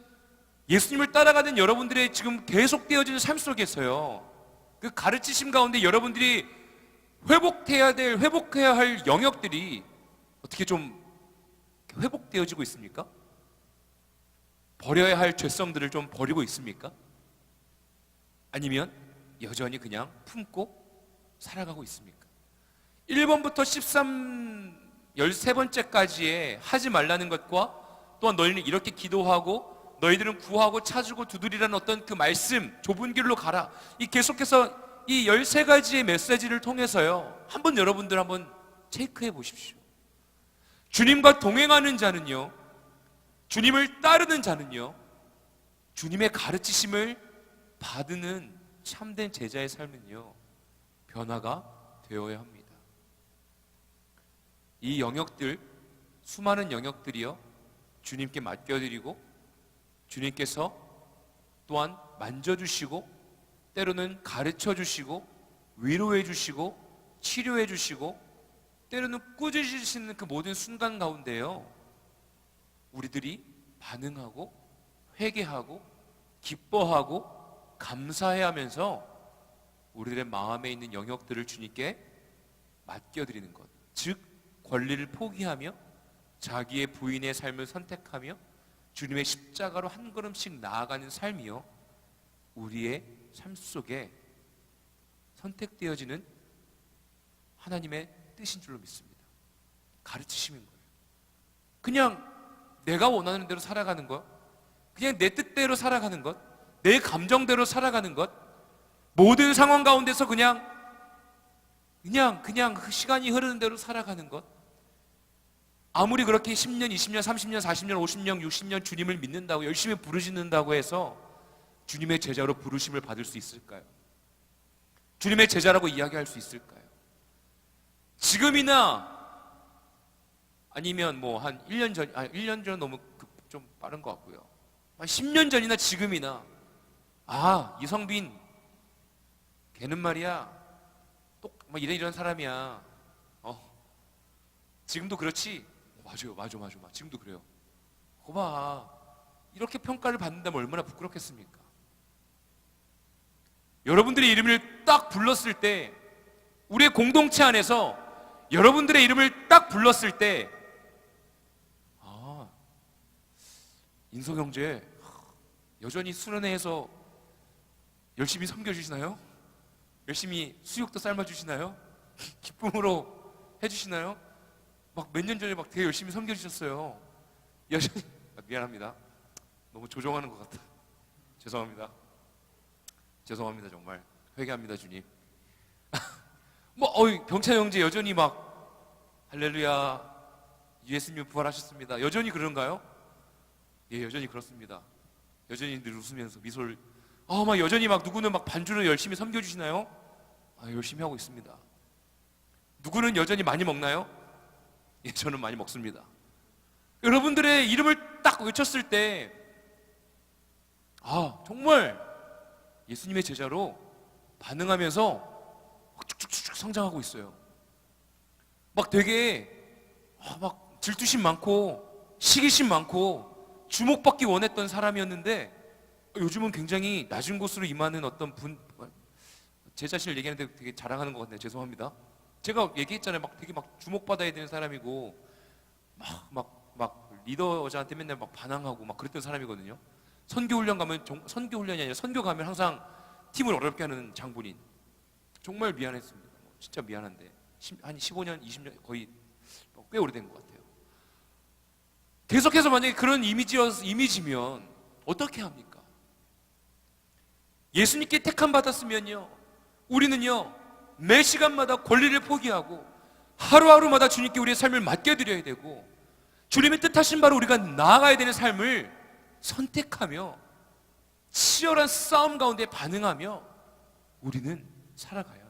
예수님을 따라가는 여러분들의 지금 계속되어지는 삶 속에서요, 그 가르치심 가운데 여러분들이 회복해야 할 영역들이 어떻게 좀 회복되어지고 있습니까? 버려야 할 죄성들을 좀 버리고 있습니까? 아니면 여전히 그냥 품고 살아가고 있습니까? 1번부터 13번째까지의 하지 말라는 것과, 또한 너희는 이렇게 기도하고 너희들은 구하고 찾으고 두드리라는 어떤 그 말씀, 좁은 길로 가라, 이 계속해서 이 13가지의 메시지를 통해서요, 한번 여러분들 한번 체크해 보십시오. 주님과 동행하는 자는요, 주님을 따르는 자는요, 주님의 가르치심을 받는 참된 제자의 삶은요, 변화가 되어야 합니다. 이 영역들, 수많은 영역들이요, 주님께 맡겨드리고 주님께서 또한 만져주시고 때로는 가르쳐주시고 위로해주시고 치료해주시고 때로는 꾸짖으시는 그 모든 순간 가운데요, 우리들이 반응하고 회개하고 기뻐하고 감사해 하면서 우리들의 마음에 있는 영역들을 주님께 맡겨드리는 것, 즉 권리를 포기하며 자기의 부인의 삶을 선택하며 주님의 십자가로 한 걸음씩 나아가는 삶이요, 우리의 삶 속에 선택되어지는 하나님의 뜻인 줄로 믿습니다. 가르치심인 거예요. 그냥 내가 원하는 대로 살아가는 것, 그냥 내 뜻대로 살아가는 것, 내 감정대로 살아가는 것, 모든 상황 가운데서 그냥 그 시간이 흐르는 대로 살아가는 것, 아무리 그렇게 10년, 20년, 30년, 40년, 50년, 60년 주님을 믿는다고 열심히 부르짖는다고 해서 주님의 제자로 부르심을 받을 수 있을까요? 주님의 제자라고 이야기할 수 있을까요? 지금이나 아니면 뭐 한 1년 전, 1년 전 너무 좀 빠른 것 같고요, 한 10년 전이나 지금이나, 이성빈 걔는 말이야 막 이런 사람이야, 지금도 그렇지? 맞아 지금도 그래요. 거봐, 이렇게 평가를 받는다면 얼마나 부끄럽겠습니까? 여러분들의 이름을 딱 불렀을 때, 우리의 공동체 안에서 여러분들의 이름을 딱 불렀을 때, 인석 형제 여전히 수련회에서 열심히 섬겨주시나요? 열심히 수육도 삶아주시나요? 기쁨으로 해주시나요? 막 몇 년 전에 막 되게 열심히 섬겨주셨어요. 여전히 미안합니다. 너무 조종하는 것 같아. 죄송합니다. 정말 회개합니다, 주님. 경찬 형제 여전히 막 할렐루야, 예수님 부활하셨습니다, 여전히 그런가요? 예, 여전히 그렇습니다. 여전히 늘 웃으면서 미소를, 막 여전히 막 누구는 막 반주를 열심히 섬겨주시나요? 열심히 하고 있습니다. 누구는 여전히 많이 먹나요? 예, 저는 많이 먹습니다. 여러분들의 이름을 딱 외쳤을 때, 정말 예수님의 제자로 반응하면서 쭉쭉쭉 성장하고 있어요. 막 되게 막 질투심 많고 시기심 많고 주목받기 원했던 사람이었는데, 요즘은 굉장히 낮은 곳으로 임하는 어떤 제 자신을 얘기하는데 되게 자랑하는 것 같네요. 죄송합니다. 제가 얘기했잖아요. 막 되게 막 주목받아야 되는 사람이고 막 리더자한테 맨날 막 반항하고 막 그랬던 사람이거든요. 선교훈련이 아니라 선교 가면 항상 팀을 어렵게 하는 장본인. 정말 미안했습니다. 진짜 미안한데 한 15년, 20년 거의 꽤 오래된 것 같아요. 계속해서 만약에 그런 이미지면 어떻게 합니까? 예수님께 택함 받았으면요, 우리는요 매 시간마다 권리를 포기하고 하루하루마다 주님께 우리의 삶을 맡겨드려야 되고, 주님의 뜻하신 바로 우리가 나아가야 되는 삶을 선택하며 치열한 싸움 가운데 반응하며 우리는 살아가야 합니다.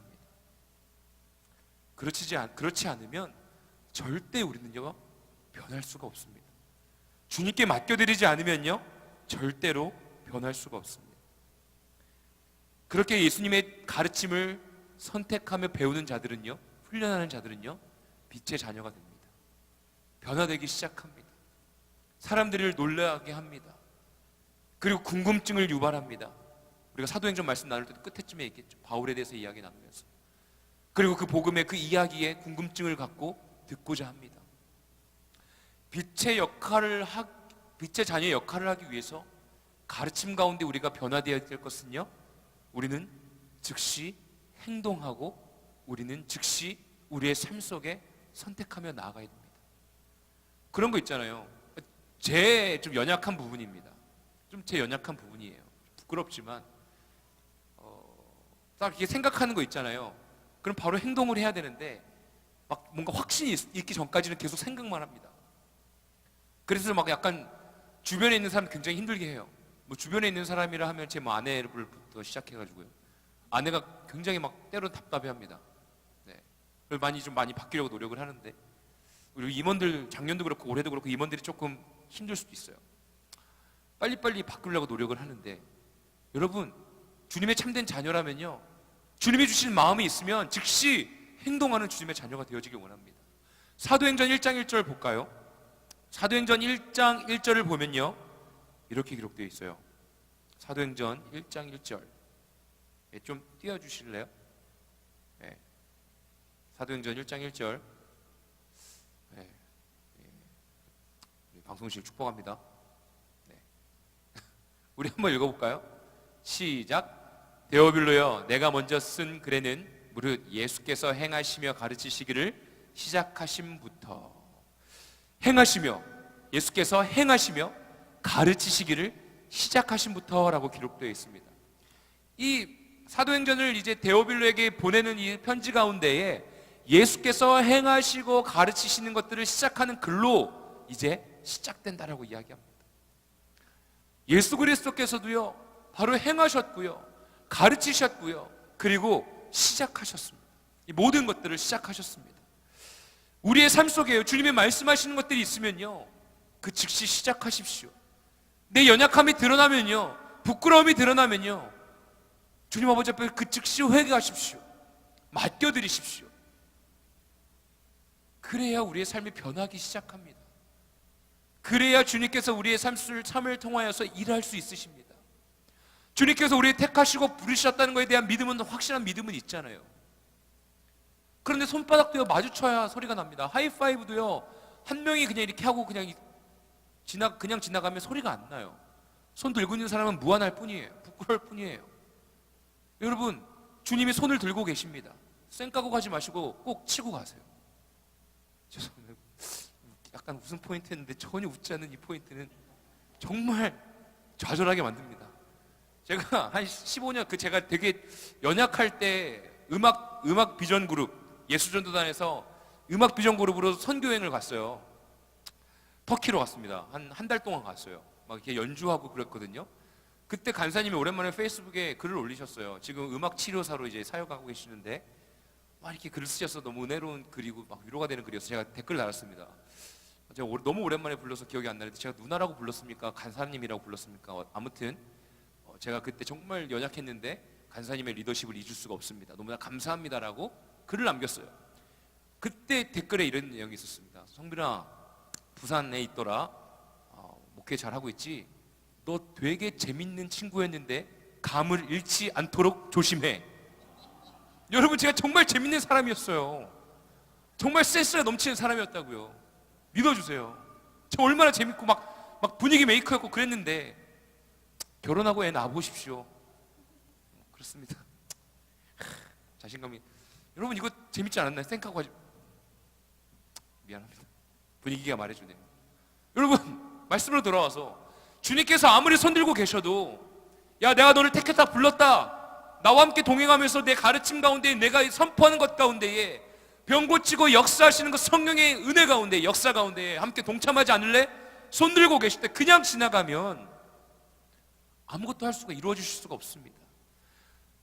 그렇지 않으면 절대 우리는요 변할 수가 없습니다. 주님께 맡겨드리지 않으면요 절대로 변할 수가 없습니다. 그렇게 예수님의 가르침을 선택하며 배우는 자들은요, 훈련하는 자들은요, 빛의 자녀가 됩니다. 변화되기 시작합니다. 사람들을 놀라게 합니다. 그리고 궁금증을 유발합니다. 우리가 사도행전 말씀 나눌 때 끝에쯤에 있겠죠. 바울에 대해서 이야기 나누면서. 그리고 그 복음의 그 이야기에 궁금증을 갖고 듣고자 합니다. 빛의 자녀의 역할을 하기 위해서 가르침 가운데 우리가 변화되어야 될 것은요, 우리는 즉시 행동하고 우리는 즉시 우리의 삶 속에 선택하며 나아가야 됩니다. 그런 거 있잖아요. 제 좀 연약한 부분입니다. 좀 제 연약한 부분이에요. 부끄럽지만 딱 이렇게 생각하는 거 있잖아요. 그럼 바로 행동을 해야 되는데 막 뭔가 확신이 있기 전까지는 계속 생각만 합니다. 그래서 막 약간 주변에 있는 사람 굉장히 힘들게 해요. 뭐 주변에 있는 사람이라 하면 제 뭐 아내를부터 시작해가지고요. 아내가 굉장히 막 때로는 답답해합니다. 네. 그래서 많이 바뀌려고 노력을 하는데, 우리 임원들 작년도 그렇고 올해도 그렇고 임원들이 조금 힘들 수도 있어요. 빨리빨리 바꾸려고 노력을 하는데, 여러분 주님의 참된 자녀라면요, 주님이 주신 마음이 있으면 즉시 행동하는 주님의 자녀가 되어지길 원합니다. 사도행전 1장 1절 볼까요? 사도행전 1장 1절을 보면요 이렇게 기록되어 있어요. 사도행전 1장 1절 좀 띄워주실래요? 네. 사도행전 1장 1절 네. 우리 방송실 축복합니다. 네. 우리 한번 읽어볼까요? 시작. 데오빌로여, 내가 먼저 쓴 글에는 무릇 예수께서 행하시며 가르치시기를 시작하심부터, 행하시며, 예수께서 행하시며 가르치시기를 시작하심부터라고 기록되어 있습니다. 이 사도행전을 이제 데오빌로에게 보내는 이 편지 가운데에 예수께서 행하시고 가르치시는 것들을 시작하는 글로 이제 시작된다라고 이야기합니다. 예수 그리스도께서도요 바로 행하셨고요, 가르치셨고요, 그리고 시작하셨습니다. 이 모든 것들을 시작하셨습니다. 우리의 삶 속에 주님의 말씀하시는 것들이 있으면요 그 즉시 시작하십시오. 내 연약함이 드러나면요, 부끄러움이 드러나면요, 주님 아버지 앞에 그 즉시 회개하십시오. 맡겨드리십시오. 그래야 우리의 삶이 변하기 시작합니다. 그래야 주님께서 우리의 삶을 통하여서 일할 수 있으십니다. 주님께서 우리를 택하시고 부르셨다는 것에 대한 믿음은, 확실한 믿음은 있잖아요. 그런데 손바닥도요 마주쳐야 소리가 납니다. 하이파이브도요 한 명이 그냥 이렇게 하고 그냥 지나가면 소리가 안 나요. 손 들고 있는 사람은 무안할 뿐이에요. 부끄러울 뿐이에요. 여러분, 주님이 손을 들고 계십니다. 쌩 까고 가지 마시고 꼭 치고 가세요. 죄송합니다. 약간 웃음 포인트였는데 전혀 웃지 않는 이 포인트는 정말 좌절하게 만듭니다. 제가 한 15년, 제가 되게 연약할 때 음악 비전 그룹, 예수전도단에서 음악 비전 그룹으로 선교여행을 갔어요. 터키로 갔습니다. 한 달 동안 갔어요. 막 이렇게 연주하고 그랬거든요. 그때 간사님이 오랜만에 페이스북에 글을 올리셨어요. 지금 음악 치료사로 이제 사역하고 계시는데 막 이렇게 글을 쓰셔서 너무 은혜로운 글이고 막 위로가 되는 글이어서 제가 댓글 달았습니다. 제가 너무 오랜만에 불러서 기억이 안 나는데 제가 누나라고 불렀습니까? 간사님이라고 불렀습니까? 아무튼 제가 그때 정말 연약했는데 간사님의 리더십을 잊을 수가 없습니다. 너무나 감사합니다라고 글을 남겼어요. 그때 댓글에 이런 내용이 있었습니다. 성빈아, 부산에 있더라. 목회 잘하고 있지? 너 되게 재밌는 친구였는데 감을 잃지 않도록 조심해. 여러분, 제가 정말 재밌는 사람이었어요. 정말 센스가 넘치는 사람이었다고요. 믿어주세요. 저 얼마나 재밌고 막 분위기 메이커였고 그랬는데 결혼하고 애 낳아보십시오. 그렇습니다. 자신감이 여러분 이거 재밌지 않았나요? 생각하고 미안합니다. 분위기가 말해주네요. 여러분 말씀으로 돌아와서 주님께서 아무리 손들고 계셔도 야 내가 너를 택했다 불렀다 나와 함께 동행하면서 내 가르침 가운데 내가 선포하는 것 가운데에 병 고치고 역사하시는 그 성령의 은혜 가운데 역사 가운데 함께 동참하지 않을래? 손들고 계실 때 그냥 지나가면 아무것도 할 수가 이루어지실 수가 없습니다.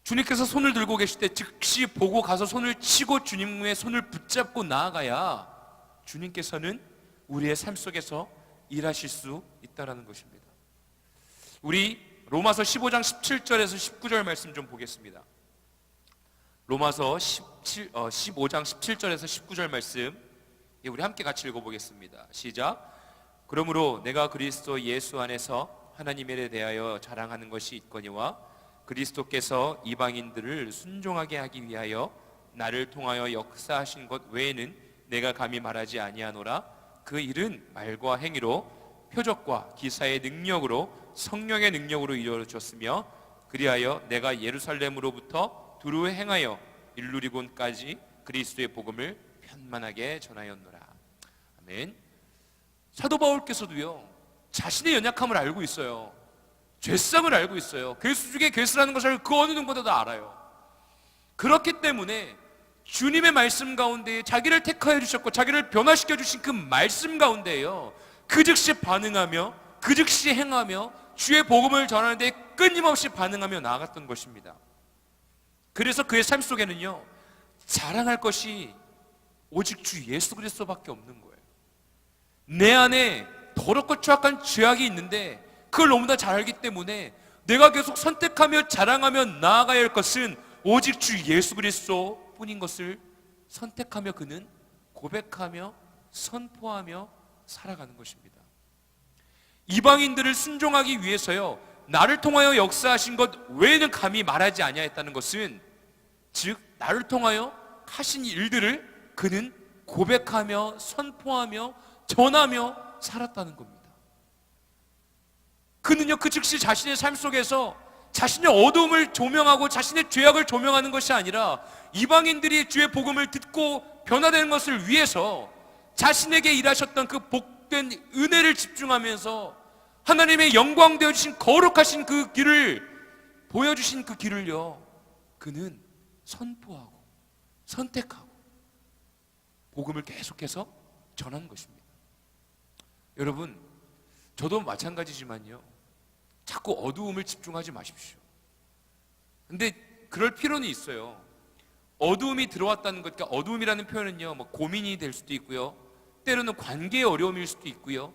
주님께서 손을 들고 계실 때 즉시 보고 가서 손을 치고 주님의 손을 붙잡고 나아가야 주님께서는 우리의 삶 속에서 일하실 수 있다는 것입니다. 우리 로마서 15장 17절에서 19절 말씀 좀 보겠습니다. 로마서 15장 17절에서 19절 말씀 우리 함께 같이 읽어보겠습니다. 시작. 그러므로 내가 그리스도 예수 안에서 하나님에 대하여 자랑하는 것이 있거니와 그리스도께서 이방인들을 순종하게 하기 위하여 나를 통하여 역사하신 것 외에는 내가 감히 말하지 아니하노라. 그 일은 말과 행위로 표적과 기사의 능력으로 성령의 능력으로 이루어졌으며 그리하여 내가 예루살렘으로부터 두루 행하여 일루리곤까지 그리스도의 복음을 편만하게 전하였노라. 아멘. 사도 바울께서도요 자신의 연약함을 알고 있어요. 죄성을 알고 있어요. 괴수 중에 괴수라는 것을 그 어느 누구보다도 알아요. 그렇기 때문에 주님의 말씀 가운데 자기를 택하여 주셨고 자기를 변화시켜 주신 그 말씀 가운데요 그 즉시 반응하며 그 즉시 행하며 주의 복음을 전하는데 끊임없이 반응하며 나아갔던 것입니다. 그래서 그의 삶 속에는요 자랑할 것이 오직 주 예수 그리스도밖에 없는 거예요. 내 안에 더럽고 추악한 죄악이 있는데 그걸 너무나 잘 알기 때문에 내가 계속 선택하며 자랑하며 나아가야 할 것은 오직 주 예수 그리스도 뿐인 것을 선택하며 그는 고백하며 선포하며 살아가는 것입니다. 이방인들을 순종하기 위해서요 나를 통하여 역사하신 것 외에는 감히 말하지 아니하였다는 것은 즉 나를 통하여 하신 일들을 그는 고백하며 선포하며 전하며 살았다는 겁니다. 그는요 그 즉시 자신의 삶 속에서 자신의 어두움을 조명하고 자신의 죄악을 조명하는 것이 아니라 이방인들이 주의 복음을 듣고 변화되는 것을 위해서 자신에게 일하셨던 그 복된 은혜를 집중하면서 하나님의 영광 되어주신 거룩하신 그 길을 보여주신 그 길을요 그는 선포하고 선택하고 복음을 계속해서 전하는 것입니다. 여러분 저도 마찬가지지만요 자꾸 어두움을 집중하지 마십시오. 근데 그럴 필요는 있어요. 어두움이 들어왔다는 것, 그러니까 어두움이라는 표현은요 뭐 고민이 될 수도 있고요 때로는 관계의 어려움일 수도 있고요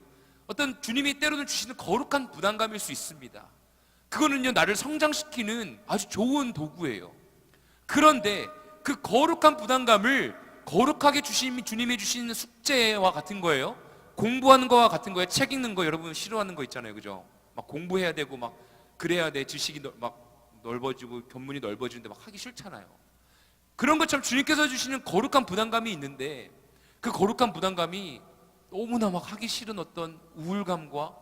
어떤 주님이 때로는 주시는 거룩한 부담감일 수 있습니다. 그거는요 나를 성장시키는 아주 좋은 도구예요. 그런데 그 거룩한 부담감을 거룩하게 주님이 주시는 숙제와 같은 거예요. 공부하는 거와 같은 거예요. 책 읽는 거 여러분 싫어하는 거 있잖아요, 그죠? 막 공부해야 되고 막 그래야 돼 지식이 막 넓어지고 견문이 넓어지는데 막 하기 싫잖아요. 그런 것처럼 주님께서 주시는 거룩한 부담감이 있는데 그 거룩한 부담감이 너무나 막 하기 싫은 어떤 우울감과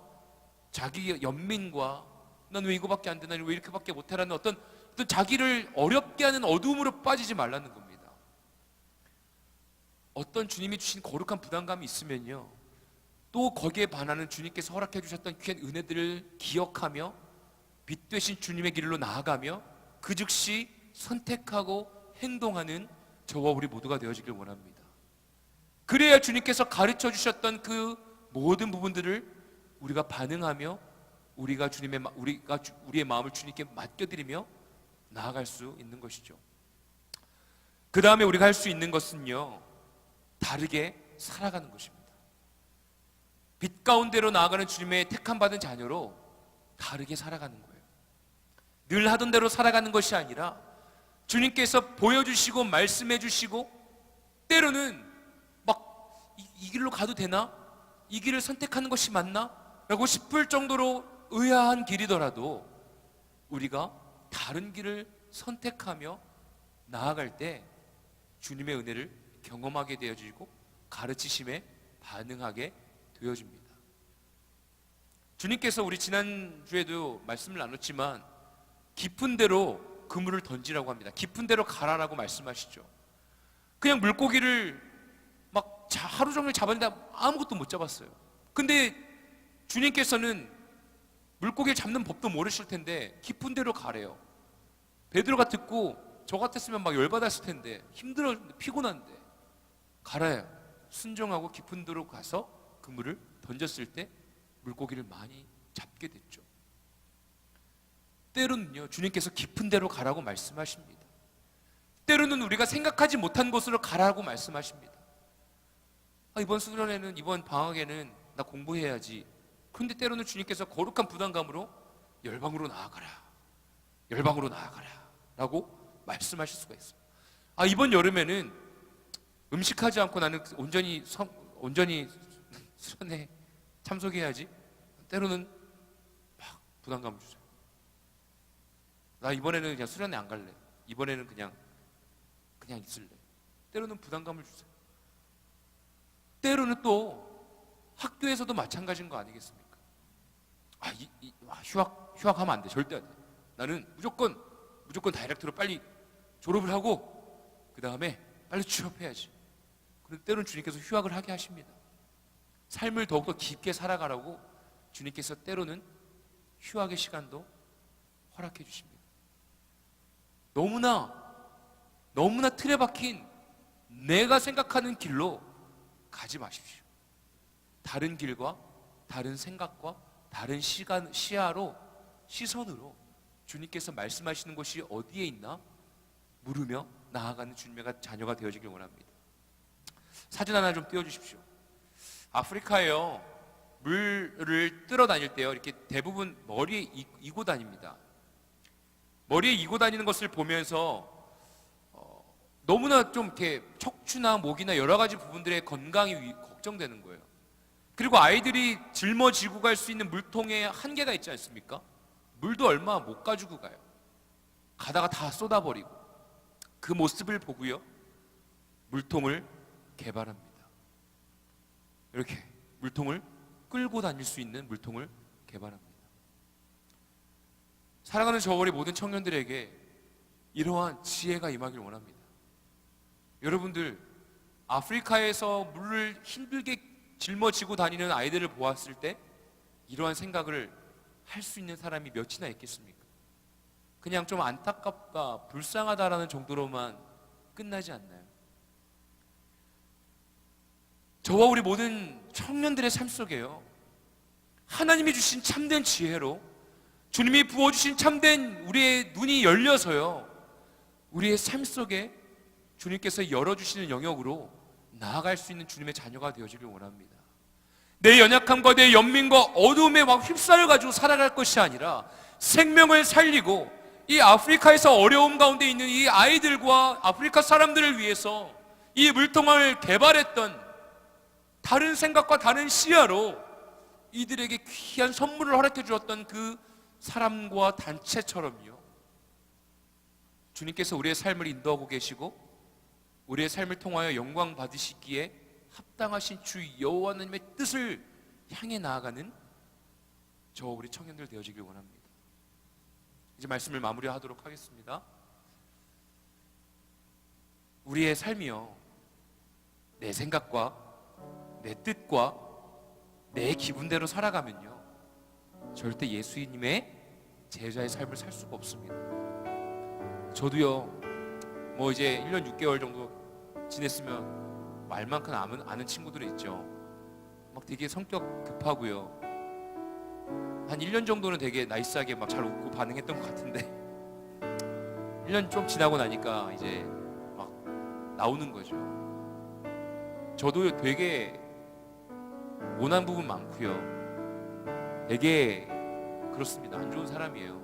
자기 연민과 난 왜 이거밖에 안 되나 왜 이렇게밖에 못해라는 어떤 자기를 어렵게 하는 어두움으로 빠지지 말라는 겁니다. 어떤 주님이 주신 거룩한 부담감이 있으면요 또 거기에 반하는 주님께서 허락해 주셨던 귀한 은혜들을 기억하며 빛 되신 주님의 길로 나아가며 그 즉시 선택하고 행동하는 저와 우리 모두가 되어지길 원합니다. 그래야 주님께서 가르쳐 주셨던 그 모든 부분들을 우리가 반응하며 우리가 우리의 마음을 주님께 맡겨드리며 나아갈 수 있는 것이죠. 그 다음에 우리가 할 수 있는 것은요 다르게 살아가는 것입니다. 빛 가운데로 나아가는 주님의 택함받은 자녀로 다르게 살아가는 거예요. 늘 하던 대로 살아가는 것이 아니라 주님께서 보여주시고 말씀해 주시고 때로는 막 이 길로 가도 되나? 이 길을 선택하는 것이 맞나? 라고 싶을 정도로 의아한 길이더라도 우리가 다른 길을 선택하며 나아갈 때 주님의 은혜를 경험하게 되어지고 가르치심에 반응하게 되어집니다. 주님께서 우리 지난주에도 말씀을 나눴지만 깊은 데로 그물을 던지라고 합니다. 깊은 데로 가라라고 말씀하시죠. 그냥 물고기를 막 하루 종일 잡았는데 아무것도 못 잡았어요. 근데 주님께서는 물고기를 잡는 법도 모르실 텐데 깊은 데로 가래요. 베드로가 듣고 저 같았으면 막 열받았을 텐데, 힘들어 피곤한데 가라요. 순종하고 깊은 데로 가서 그물을 던졌을 때 물고기를 많이 잡게 됐죠. 때로는요, 주님께서 깊은 데로 가라고 말씀하십니다. 때로는 우리가 생각하지 못한 곳으로 가라고 말씀하십니다. 이번 수련회는, 이번 방학에는 나 공부해야지. 그런데 때로는 주님께서 거룩한 부담감으로 열방으로 나아가라, 열방으로 나아가라 라고 말씀하실 수가 있어요. 이번 여름에는 음식하지 않고 나는 온전히 수련회 참석해야지. 때로는 막 부담감을 주세요. 나 이번에는 그냥 수련회 안 갈래. 이번에는 그냥 있을래. 때로는 부담감을 주세요. 때로는 또 학교에서도 마찬가지인 거 아니겠습니까? 휴학하면 안 돼. 절대 안 돼. 나는 무조건 다이렉트로 빨리 졸업을 하고 그 다음에 빨리 취업해야지. 그런데 때로는 주님께서 휴학을 하게 하십니다. 삶을 더욱더 깊게 살아가라고 주님께서 때로는 휴학의 시간도 허락해 주십니다. 너무나 틀에 박힌 내가 생각하는 길로 가지 마십시오. 다른 길과 다른 생각과 다른 시선으로 주님께서 말씀하시는 것이 어디에 있나 물으며 나아가는 주님의 자녀가 되어지길 원합니다. 사진 하나 좀 띄워주십시오. 아프리카에요, 물을 뜨러 다닐 때요, 이렇게 대부분 머리에 이고 다닙니다. 머리에 이고 다니는 것을 보면서 너무나 좀 이렇게 척추나 목이나 여러 가지 부분들의 건강이 걱정되는 거예요. 그리고 아이들이 짊어지고 갈 수 있는 물통에 한계가 있지 않습니까? 물도 얼마 못 가지고 가요. 가다가 다 쏟아버리고. 그 모습을 보고요, 물통을 개발합니다. 이렇게 물통을 끌고 다닐 수 있는 물통을 개발합니다. 사랑하는 저월의 모든 청년들에게 이러한 지혜가 임하길 원합니다. 여러분들, 아프리카에서 물을 힘들게 짊어지고 다니는 아이들을 보았을 때 이러한 생각을 할 수 있는 사람이 몇이나 있겠습니까? 그냥 좀 안타깝다, 불쌍하다라는 정도로만 끝나지 않나요? 저와 우리 모든 청년들의 삶 속에요, 하나님이 주신 참된 지혜로, 주님이 부어주신 참된 우리의 눈이 열려서요, 우리의 삶 속에 주님께서 열어주시는 영역으로 나아갈 수 있는 주님의 자녀가 되어지길 원합니다. 내 연약함과 내 연민과 어둠에 막 휩싸여가지고 살아갈 것이 아니라 생명을 살리고 이 아프리카에서 어려움 가운데 있는 이 아이들과 아프리카 사람들을 위해서 이 물통을 개발했던, 다른 생각과 다른 시야로 이들에게 귀한 선물을 허락해 주었던 그 사람과 단체처럼요, 주님께서 우리의 삶을 인도하고 계시고 우리의 삶을 통하여 영광 받으시기에 합당하신 주 여호와 하나님의 뜻을 향해 나아가는 저 우리 청년들 되어지길 원합니다. 이제 말씀을 마무리하도록 하겠습니다. 우리의 삶이요, 내 생각과 내 뜻과 내 기분대로 살아가면요, 절대 예수님의 제자의 삶을 살 수가 없습니다. 저도요, 이제 1년 6개월 정도 지냈으면 말만큼 아는 친구들이 있죠. 막 되게 성격 급하고요, 한 1년 정도는 되게 나이스하게 막 잘 웃고 반응했던 것 같은데 1년 좀 지나고 나니까 이제 막 나오는 거죠. 저도 되게 모난 부분 많고요, 되게 그렇습니다. 안 좋은 사람이에요.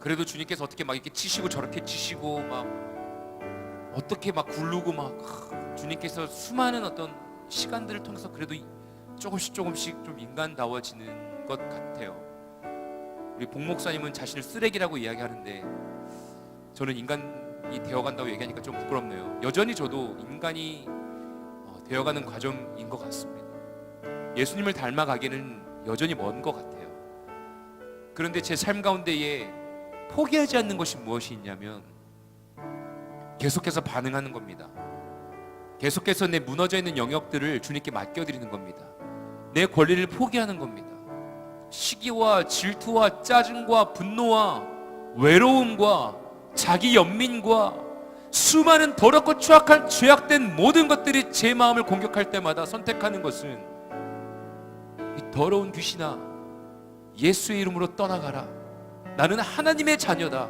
그래도 주님께서 어떻게 막 이렇게 치시고 저렇게 치시고 막 어떻게 막 굴르고 막 주님께서 수많은 어떤 시간들을 통해서 그래도 조금씩 좀 인간다워지는 것 같아요. 우리 봉 목사님은 자신을 쓰레기라고 이야기하는데 저는 인간이 되어간다고 얘기하니까 좀 부끄럽네요. 여전히 저도 인간이 되어가는 과정인 것 같습니다. 예수님을 닮아가기는 여전히 먼 것 같아요. 그런데 제 삶 가운데에 포기하지 않는 것이 무엇이 있냐면 계속해서 반응하는 겁니다. 계속해서 내 무너져 있는 영역들을 주님께 맡겨드리는 겁니다. 내 권리를 포기하는 겁니다. 시기와 질투와 짜증과 분노와 외로움과 자기 연민과 수많은 더럽고 추악한 죄악된 모든 것들이 제 마음을 공격할 때마다 선택하는 것은 이 더러운 귀신아, 예수의 이름으로 떠나가라. 나는 하나님의 자녀다.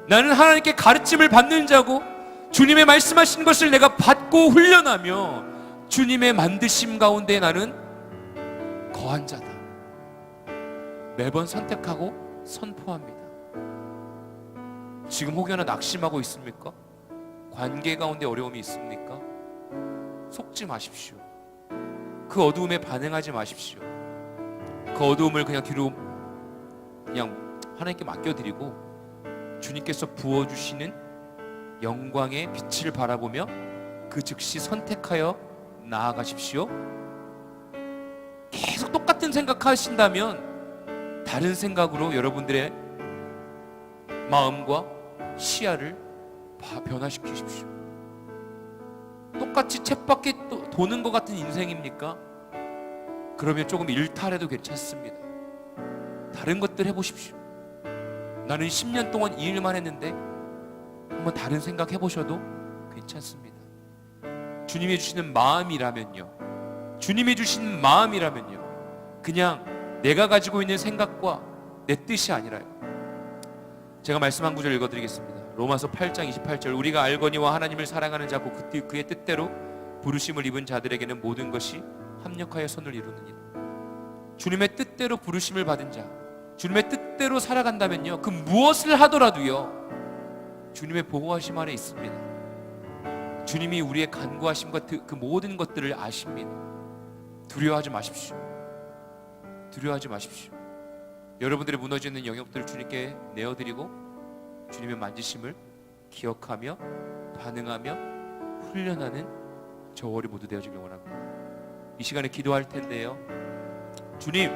나는 하나님께 가르침을 받는 자고 주님의 말씀하신 것을 내가 받고 훈련하며 주님의 만드심 가운데 나는 거한 자다. 매번 선택하고 선포합니다. 지금 혹여나 낙심하고 있습니까? 관계 가운데 어려움이 있습니까? 속지 마십시오. 그 어두움에 반응하지 마십시오. 그 어두움을 그냥 뒤로 그냥 하나님께 맡겨드리고 주님께서 부어주시는 영광의 빛을 바라보며 그 즉시 선택하여 나아가십시오. 계속 똑같은 생각하신다면 다른 생각으로 여러분들의 마음과 시야를 변화시키십시오. 똑같이 쳇바퀴 도는 것 같은 인생입니까? 그러면 조금 일탈해도 괜찮습니다. 다른 것들 해보십시오. 나는 10년 동안 이 일만 했는데 한번 다른 생각 해보셔도 괜찮습니다. 주님이 주시는 마음이라면요, 주님이 주시는 마음이라면요, 그냥 내가 가지고 있는 생각과 내 뜻이 아니라요. 제가 말씀 한 구절 읽어드리겠습니다. 로마서 8장 28절, 우리가 알거니와 하나님을 사랑하는 자고 그의 뜻대로 부르심을 입은 자들에게는 모든 것이 합력하여 선을 이루느니라. 주님의 뜻대로 부르심을 받은 자, 주님의 뜻대로 살아간다면요, 그 무엇을 하더라도요 주님의 보호하심 안에 있습니다. 주님이 우리의 간구하심과 그 모든 것들을 아십니다. 두려워하지 마십시오. 두려워하지 마십시오. 여러분들의 무너지는 영역들을 주님께 내어드리고 주님의 만지심을 기억하며 반응하며 훈련하는 저월이 모두 되어지길 원합니다. 이 시간에 기도할 텐데요, 주님,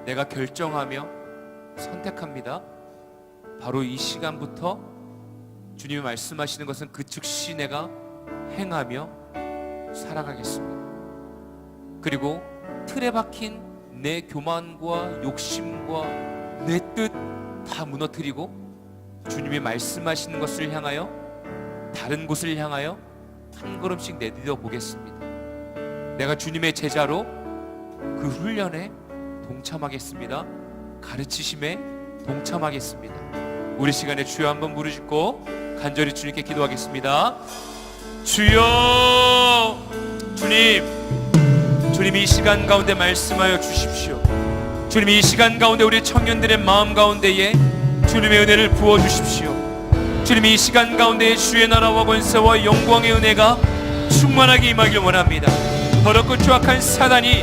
내가 결정하며 선택합니다. 바로 이 시간부터 주님이 말씀하시는 것은 그 즉시 내가 행하며 살아가겠습니다. 그리고 틀에 박힌 내 교만과 욕심과 내 뜻 다 무너뜨리고 주님이 말씀하시는 것을 향하여, 다른 곳을 향하여 한 걸음씩 내디뎌 보겠습니다. 내가 주님의 제자로 그 훈련에 동참하겠습니다. 가르치심에 동참하겠습니다. 우리 시간에 주여 한번 부르짖고 간절히 주님께 기도하겠습니다. 주여, 주님이 이 시간 가운데 말씀하여 주십시오. 주님이 이 시간 가운데 우리 청년들의 마음 가운데에 주님의 은혜를 부어주십시오. 주님이 이 시간 가운데 주의 나라와 권세와 영광의 은혜가 충만하게 임하길 원합니다. 더럽고 추악한 사단이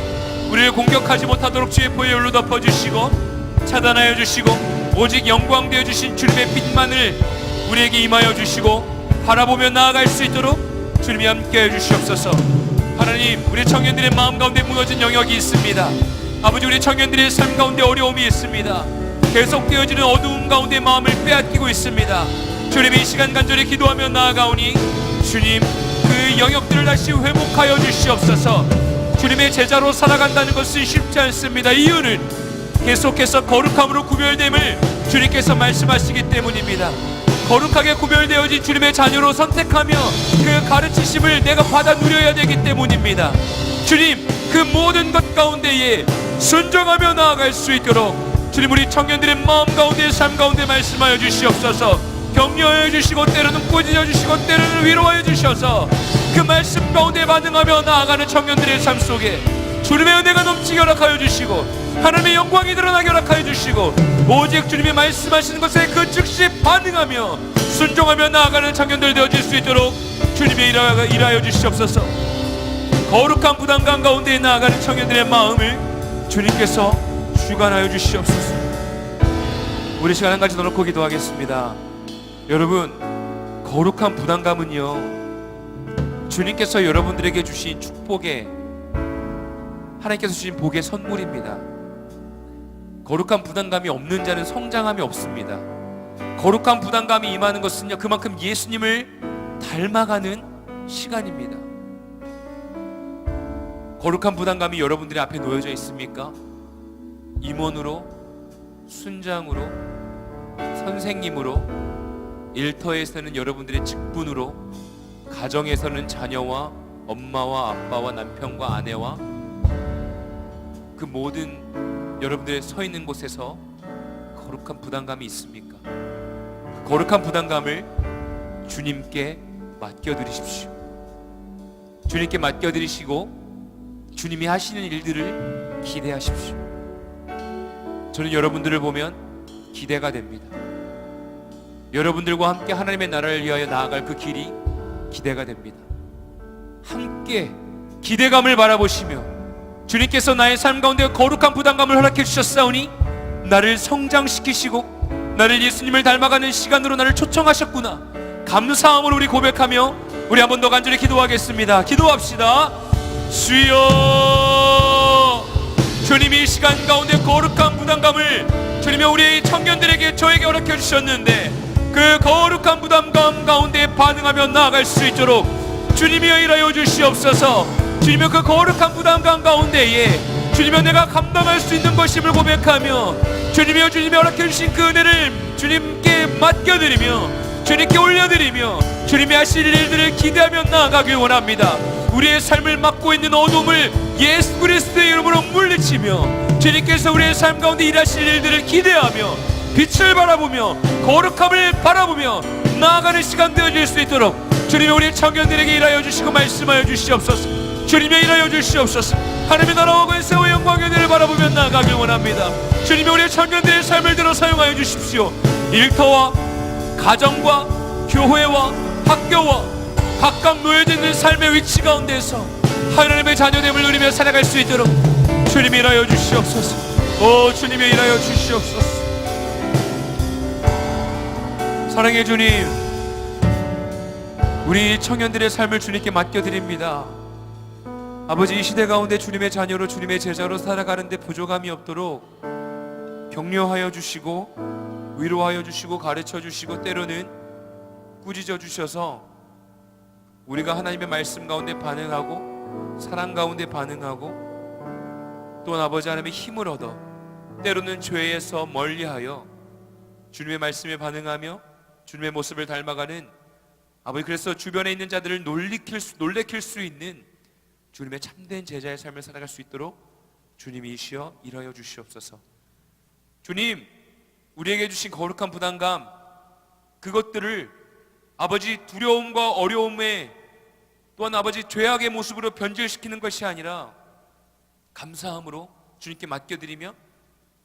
우리를 공격하지 못하도록 주의 보혈로 덮어주시고 차단하여 주시고 오직 영광 되어주신 주님의 빛만을 우리에게 임하여 주시고 바라보며 나아갈 수 있도록 주님이 함께해 주시옵소서. 하나님, 우리 청년들의 마음 가운데 무너진 영역이 있습니다. 아버지, 우리 청년들의 삶 가운데 어려움이 있습니다. 계속되어지는 어두움 가운데 마음을 빼앗기고 있습니다. 주님, 이 시간 간절히 기도하며 나아가오니 주님, 그 영역들을 다시 회복하여 주시옵소서. 주님의 제자로 살아간다는 것은 쉽지 않습니다. 이유는 계속해서 거룩함으로 구별됨을 주님께서 말씀하시기 때문입니다. 거룩하게 구별되어진 주님의 자녀로 선택하며 그 가르치심을 내가 받아 누려야 되기 때문입니다. 주님, 그 모든 것 가운데에 순종하며 나아갈 수 있도록 주님, 우리 청년들의 마음 가운데 삶 가운데 말씀하여 주시옵소서. 격려해 주시고 때로는 꾸짖어 주시고 때로는 위로하여 주셔서 그 말씀 가운데 반응하며 나아가는 청년들의 삶 속에 주님의 은혜가 넘치게 허락하여 주시고 하나님의 영광이 드러나게 허락하여 주시고 오직 주님이 말씀하시는 것에 그 즉시 반응하며 순종하며 나아가는 청년들 되어질 수 있도록 주님이 일하여 주시옵소서. 거룩한 부담감 가운데 나아가는 청년들의 마음을 주님께서 주관하여 주시옵소서. 우리 시간 한 가지 더 놓고 기도하겠습니다. 여러분, 거룩한 부담감은요, 주님께서 여러분들에게 주신 축복의, 하나님께서 주신 복의 선물입니다. 거룩한 부담감이 없는 자는 성장함이 없습니다. 거룩한 부담감이 임하는 것은요, 그만큼 예수님을 닮아가는 시간입니다. 거룩한 부담감이 여러분들의 앞에 놓여져 있습니까? 임원으로, 순장으로, 선생님으로, 일터에서는 여러분들의 직분으로, 가정에서는 자녀와 엄마와 아빠와 남편과 아내와 그 모든 여러분들의 서 있는 곳에서 거룩한 부담감이 있습니까? 그 거룩한 부담감을 주님께 맡겨드리십시오. 주님께 맡겨드리시고 주님이 하시는 일들을 기대하십시오. 저는 여러분들을 보면 기대가 됩니다. 여러분들과 함께 하나님의 나라를 위하여 나아갈 그 길이 기대가 됩니다. 함께 기대감을 바라보시며 주님께서 나의 삶 가운데 거룩한 부담감을 허락해 주셨사오니 나를 성장시키시고 나를 예수님을 닮아가는 시간으로 나를 초청하셨구나, 감사함으로 우리 고백하며 우리 한 번 더 간절히 기도하겠습니다. 기도합시다. 주여, 주님이 이 시간 가운데 거룩한 부담감을 주님이 우리 청년들에게 저에게 허락해 주셨는데 그 거룩한 부담감 가운데 반응하며 나아갈 수 있도록 주님이여 일하여 주시옵소서. 주님이여 그 거룩한 부담감 가운데에 주님이여 내가 감당할 수 있는 것임을 고백하며 주님이여 주님이 허락해 주신 그 은혜를 주님께 맡겨드리며 주님께 올려드리며 주님이 하실 일들을 기대하며 나아가길 원합니다. 우리의 삶을 막고 있는 어둠을 예수 그리스도의 이름으로 물리치며 주님께서 우리의 삶 가운데 일하실 일들을 기대하며 빛을 바라보며 거룩함을 바라보며 나아가는 시간 되어질 수 있도록 주님이 우리 청년들에게 일하여 주시고 말씀하여 주시옵소서. 주님이 일하여 주시옵소서. 하나님의 나라와 권세와 영광의 은혜를 바라보며 나아가길 원합니다. 주님이 우리 청년들의 삶을 들어 사용하여 주십시오. 일터와 가정과 교회와 학교와 각각 놓여져 있는 삶의 위치 가운데서 하나님의 자녀됨을 누리며 살아갈 수 있도록 주님이 일하여 주시옵소서. 오 주님이 일하여 주시옵소서. 사랑의 주님, 우리 청년들의 삶을 주님께 맡겨드립니다. 아버지, 이 시대 가운데 주님의 자녀로 주님의 제자로 살아가는데 부족함이 없도록 격려하여 주시고 위로하여 주시고 가르쳐 주시고 때로는 꾸짖어 주셔서 우리가 하나님의 말씀 가운데 반응하고 사랑 가운데 반응하고 또 아버지 하나님의 힘을 얻어 때로는 죄에서 멀리하여 주님의 말씀에 반응하며 주님의 모습을 닮아가는 아버지, 그래서 주변에 있는 자들을 놀래킬 수 있는 주님의 참된 제자의 삶을 살아갈 수 있도록 주님이시여 일하여 주시옵소서. 주님, 우리에게 주신 거룩한 부담감, 그것들을 아버지 두려움과 어려움에 또한 아버지 죄악의 모습으로 변질시키는 것이 아니라 감사함으로 주님께 맡겨드리며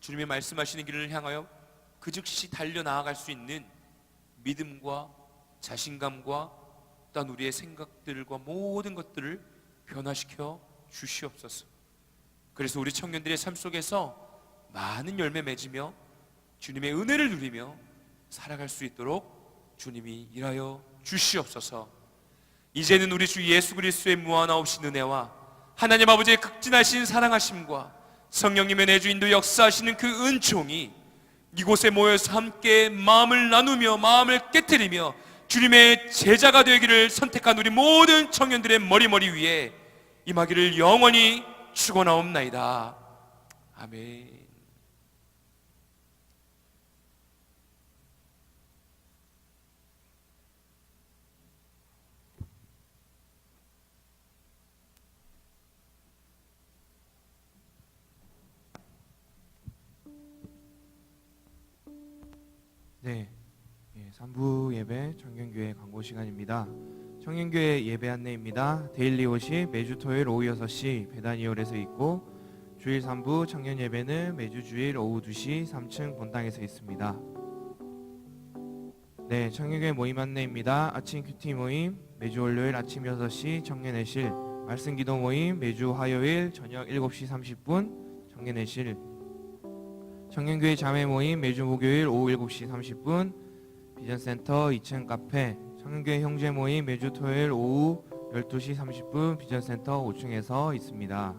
주님의 말씀하시는 길을 향하여 그 즉시 달려나아갈 수 있는 믿음과 자신감과 또한 우리의 생각들과 모든 것들을 변화시켜 주시옵소서. 그래서 우리 청년들의 삶 속에서 많은 열매 맺으며 주님의 은혜를 누리며 살아갈 수 있도록 주님이 일하여 주시옵소서. 이제는 우리 주 예수 그리스도의 무한하옵신 은혜와 하나님 아버지의 극진하신 사랑하심과 성령님의 내주 인도 역사하시는 그 은총이 이곳에 모여서 함께 마음을 나누며 마음을 깨트리며 주님의 제자가 되기를 선택한 우리 모든 청년들의 머리 위에 임하기를 영원히 축원하옵나이다. 아멘. 네, 3부 예배 청년교회 광고 시간입니다. 청년교회 예배 안내입니다. 데일리 옷이 매주 토요일 오후 6시 배단이홀에서 있고 주일 3부 청년 예배는 매주 주일 오후 2시 3층 본당에서 있습니다. 네, 청년교회 모임 안내입니다. 아침 큐티 모임 매주 월요일 아침 6시 청년회실, 말씀기도 모임 매주 화요일 저녁 7시 30분 청년회실, 청년교회 자매 모임 매주 목요일 오후 7시 30분 비전센터 2층 카페, 청년교회 형제 모임 매주 토요일 오후 12시 30분 비전센터 5층에서 있습니다.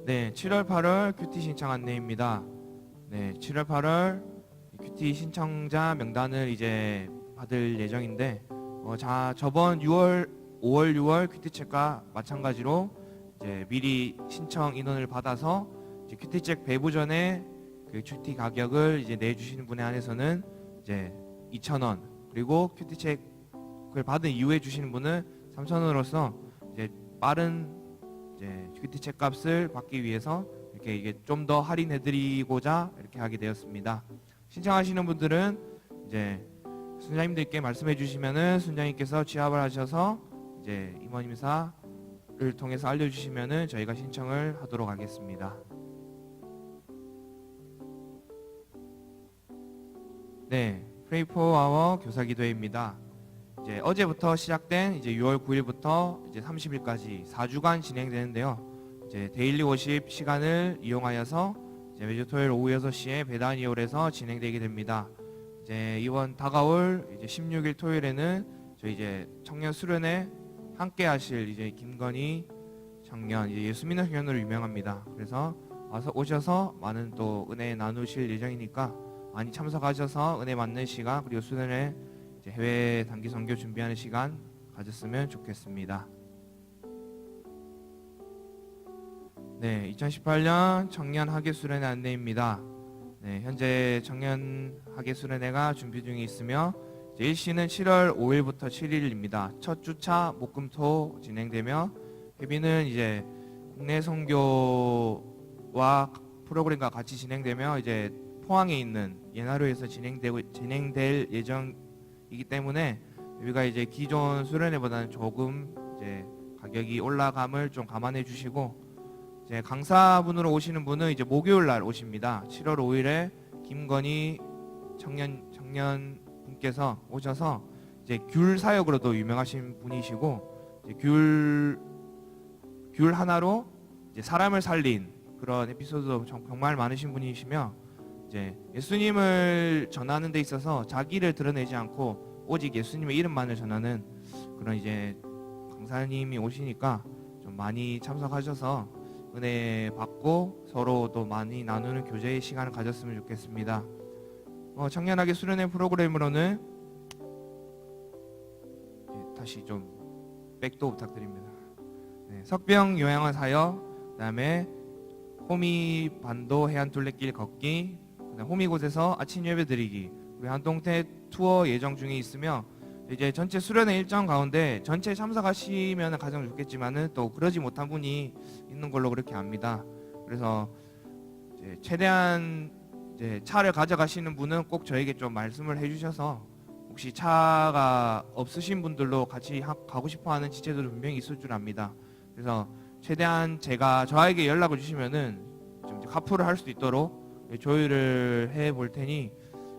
네, 7월 8월 큐티 신청 안내입니다. 네, 7월, 8월 큐티 신청자 명단을 이제 받을 예정인데 저번 5월, 6월 큐티책과 마찬가지로 이제 미리 신청 인원을 받아서 이제 큐티책 배부 전에 그 큐티 가격을 이제 내주시는 분에 한해서는 이제 2,000원, 그리고 큐티책을 받은 이후에 주시는 분은 3,000원으로서 이제 빠른 이제 큐티책 값을 받기 위해서 이렇게 이게 좀 더 할인해드리고자 이렇게 하게 되었습니다. 신청하시는 분들은 이제 순장님들께 말씀해 주시면은 순장님께서 취합을 하셔서 이제 임원임사를 통해서 알려주시면은 저희가 신청을 하도록 하겠습니다. 네, Pray for Our 교사기도회입니다. 이제 어제부터 시작된 이제 6월 9일부터 이제 30일까지 4주간 진행되는데요. 이제 데일리 워십 시간을 이용하여서 이제 매주 토요일 오후 6시에 베다니홀에서 진행되게 됩니다. 이제 이번 다가올 이제 16일 토요일에는 저희 이제 청년 수련회 함께 하실 이제 김건희 청년, 이제 예수 믿는 청년으로 유명합니다. 그래서 오셔서 많은 또 은혜 나누실 예정이니까 많이 참석하셔서 은혜 받는 시간, 그리고 수련회 이제 해외 단기 선교 준비하는 시간 가졌으면 좋겠습니다. 네, 2018년 청년 학예 수련회 안내입니다. 네, 현재 청년 학예 수련회가 준비 중에 있으며 이제 일시는 7월 5일부터 7일입니다. 첫 주차 목금토 진행되며 회비는 이제 국내 선교와 프로그램과 같이 진행되며 이제 포항에 있는 예나로에서 진행될 예정이기 때문에 여기가 이제 기존 수련회보다는 조금 이제 가격이 올라감을 좀 감안해 주시고, 이제 강사분으로 오시는 분은 이제 목요일 날 오십니다. 7월 5일에 김건희 청년 분께서 오셔서 이제 귤 사역으로도 유명하신 분이시고, 이제 귤 하나로 이제 사람을 살린 그런 에피소드도 정말 많으신 분이시며, 이제 예수님을 전하는 데 있어서 자기를 드러내지 않고 오직 예수님의 이름만을 전하는 그런 이제 강사님이 오시니까 좀 많이 참석하셔서 은혜 받고 서로 또 많이 나누는 교제의 시간을 가졌으면 좋겠습니다. 청년학예 수련회 프로그램으로는 다시 좀 백도 부탁드립니다. 네, 석병 요양원 사역, 그다음에 호미 반도 해안 둘레길 걷기, 호미 곳에서 아침 예배 드리기, 우리 한동태 투어 예정 중에 있으며, 이제 전체 수련회 일정 가운데 전체 참석하시면 가장 좋겠지만은 또 그러지 못한 분이 있는 걸로 그렇게 압니다. 그래서 이제 최대한 이제 차를 가져가시는 분은 꼭 저에게 좀 말씀을 해주셔서, 혹시 차가 없으신 분들로 같이 가고 싶어하는 지체들도 분명히 있을 줄 압니다. 그래서 최대한 저에게 연락을 주시면은 좀 카풀을 할 수 있도록 조율을 해 볼 테니,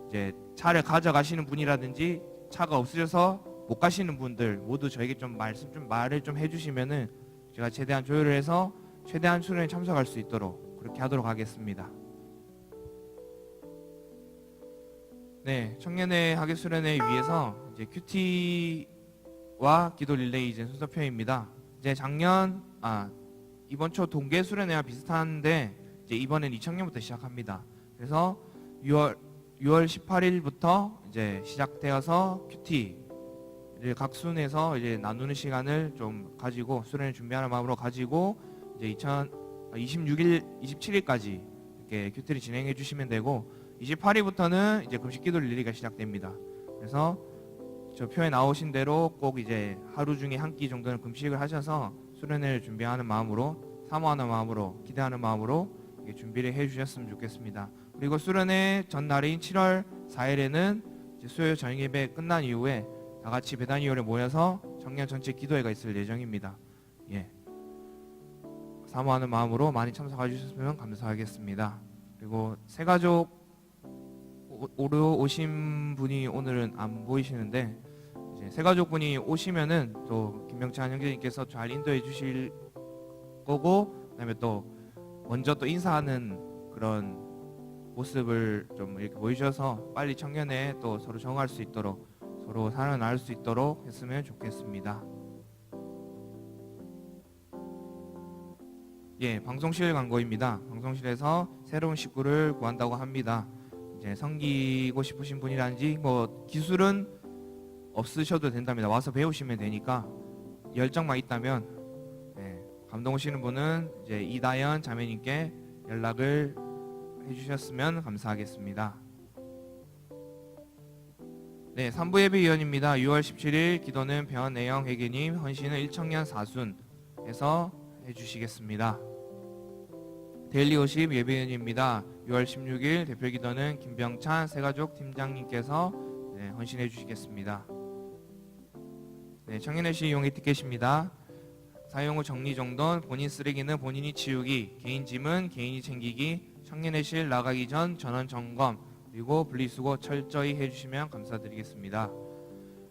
이제 차를 가져가시는 분이라든지 차가 없으셔서 못 가시는 분들 모두 저에게 좀 말을 좀 해주시면은 제가 최대한 조율을 해서 최대한 수련에 참석할 수 있도록 그렇게 하도록 하겠습니다. 네, 청년회 학예 수련회 위해서 이제 큐티와 기도 릴레이 이제 순서표입니다. 이제 이번 초 동계 수련회와 비슷한데 이제 이번엔 2000년부터 시작합니다. 그래서 6월 18일부터 이제 시작되어서 큐티를 각 순에서 이제 나누는 시간을 좀 가지고 수련을 준비하는 마음으로 가지고 이제 27일까지 이렇게 큐티를 진행해 주시면 되고, 28일부터는 이제 금식기도 릴리가 시작됩니다. 그래서 저 표에 나오신 대로 꼭 이제 하루 중에 한 끼 정도는 금식을 하셔서 수련회를 준비하는 마음으로, 사모하는 마음으로, 기대하는 마음으로 준비를 해주셨으면 좋겠습니다. 그리고 수련회 전날인 7월 4일에는 수요 저녁 예배 끝난 이후에 다 같이 베다니홀에 모여서 청년 전체 기도회가 있을 예정입니다. 예, 사모하는 마음으로 많이 참석해 주셨으면 감사하겠습니다. 그리고 새가족 오신 분이 오늘은 안 보이시는데, 이제 새가족분이 오시면은 또 김명찬 형제님께서 잘 인도해 주실 거고, 그다음에 또 먼저 또 인사하는 그런 모습을 좀 이렇게 보이셔서 빨리 청년회 또 서로 정할 수 있도록, 서로 사랑을 나눌 수 있도록 했으면 좋겠습니다. 예, 방송실 광고입니다. 방송실에서 새로운 식구를 구한다고 합니다. 이제 섬기고 싶으신 분이라든지 뭐 기술은 없으셔도 된답니다. 와서 배우시면 되니까 열정만 있다면 예, 감동 오시는 분은 이제 이다연 자매님께 연락을 해주셨으면 감사하겠습니다. 네, 3부 예배위원입니다. 6월 17일 기도는 변애영 회계님, 헌신은 1청년 사순에서 해주시겠습니다. 데일리 50 예배위원입니다. 6월 16일 대표기도는 김병찬 새가족 팀장님께서 헌신해 주시겠습니다. 네, 청년의시 이용의 티켓입니다. 사용 후 정리정돈, 본인 쓰레기는 본인이 치우기, 개인 짐은 개인이 챙기기, 청년의실 나가기 전 전원 점검, 그리고 분리수거 철저히 해주시면 감사드리겠습니다.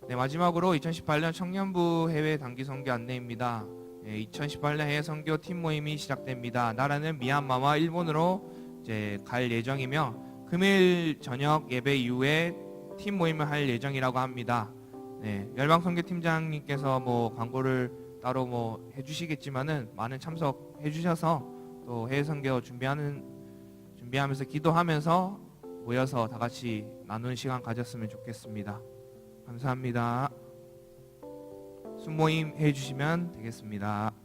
네, 마지막으로 2018년 청년부 해외 단기 선교 안내입니다. 2018년 해외 선교 팀 모임이 시작됩니다. 나라는 미얀마와 일본으로 이제 갈 예정이며 금일 저녁 예배 이후에 팀 모임을 할 예정이라고 합니다. 네, 열방 선교 팀장님께서 뭐 광고를 따로 뭐 해주시겠지만은 많은 참석해 주셔서 또 해외 선교 준비하면서 기도하면서 모여서 다 같이 나누는 시간 가졌으면 좋겠습니다. 감사합니다. 순모임 해주시면 되겠습니다.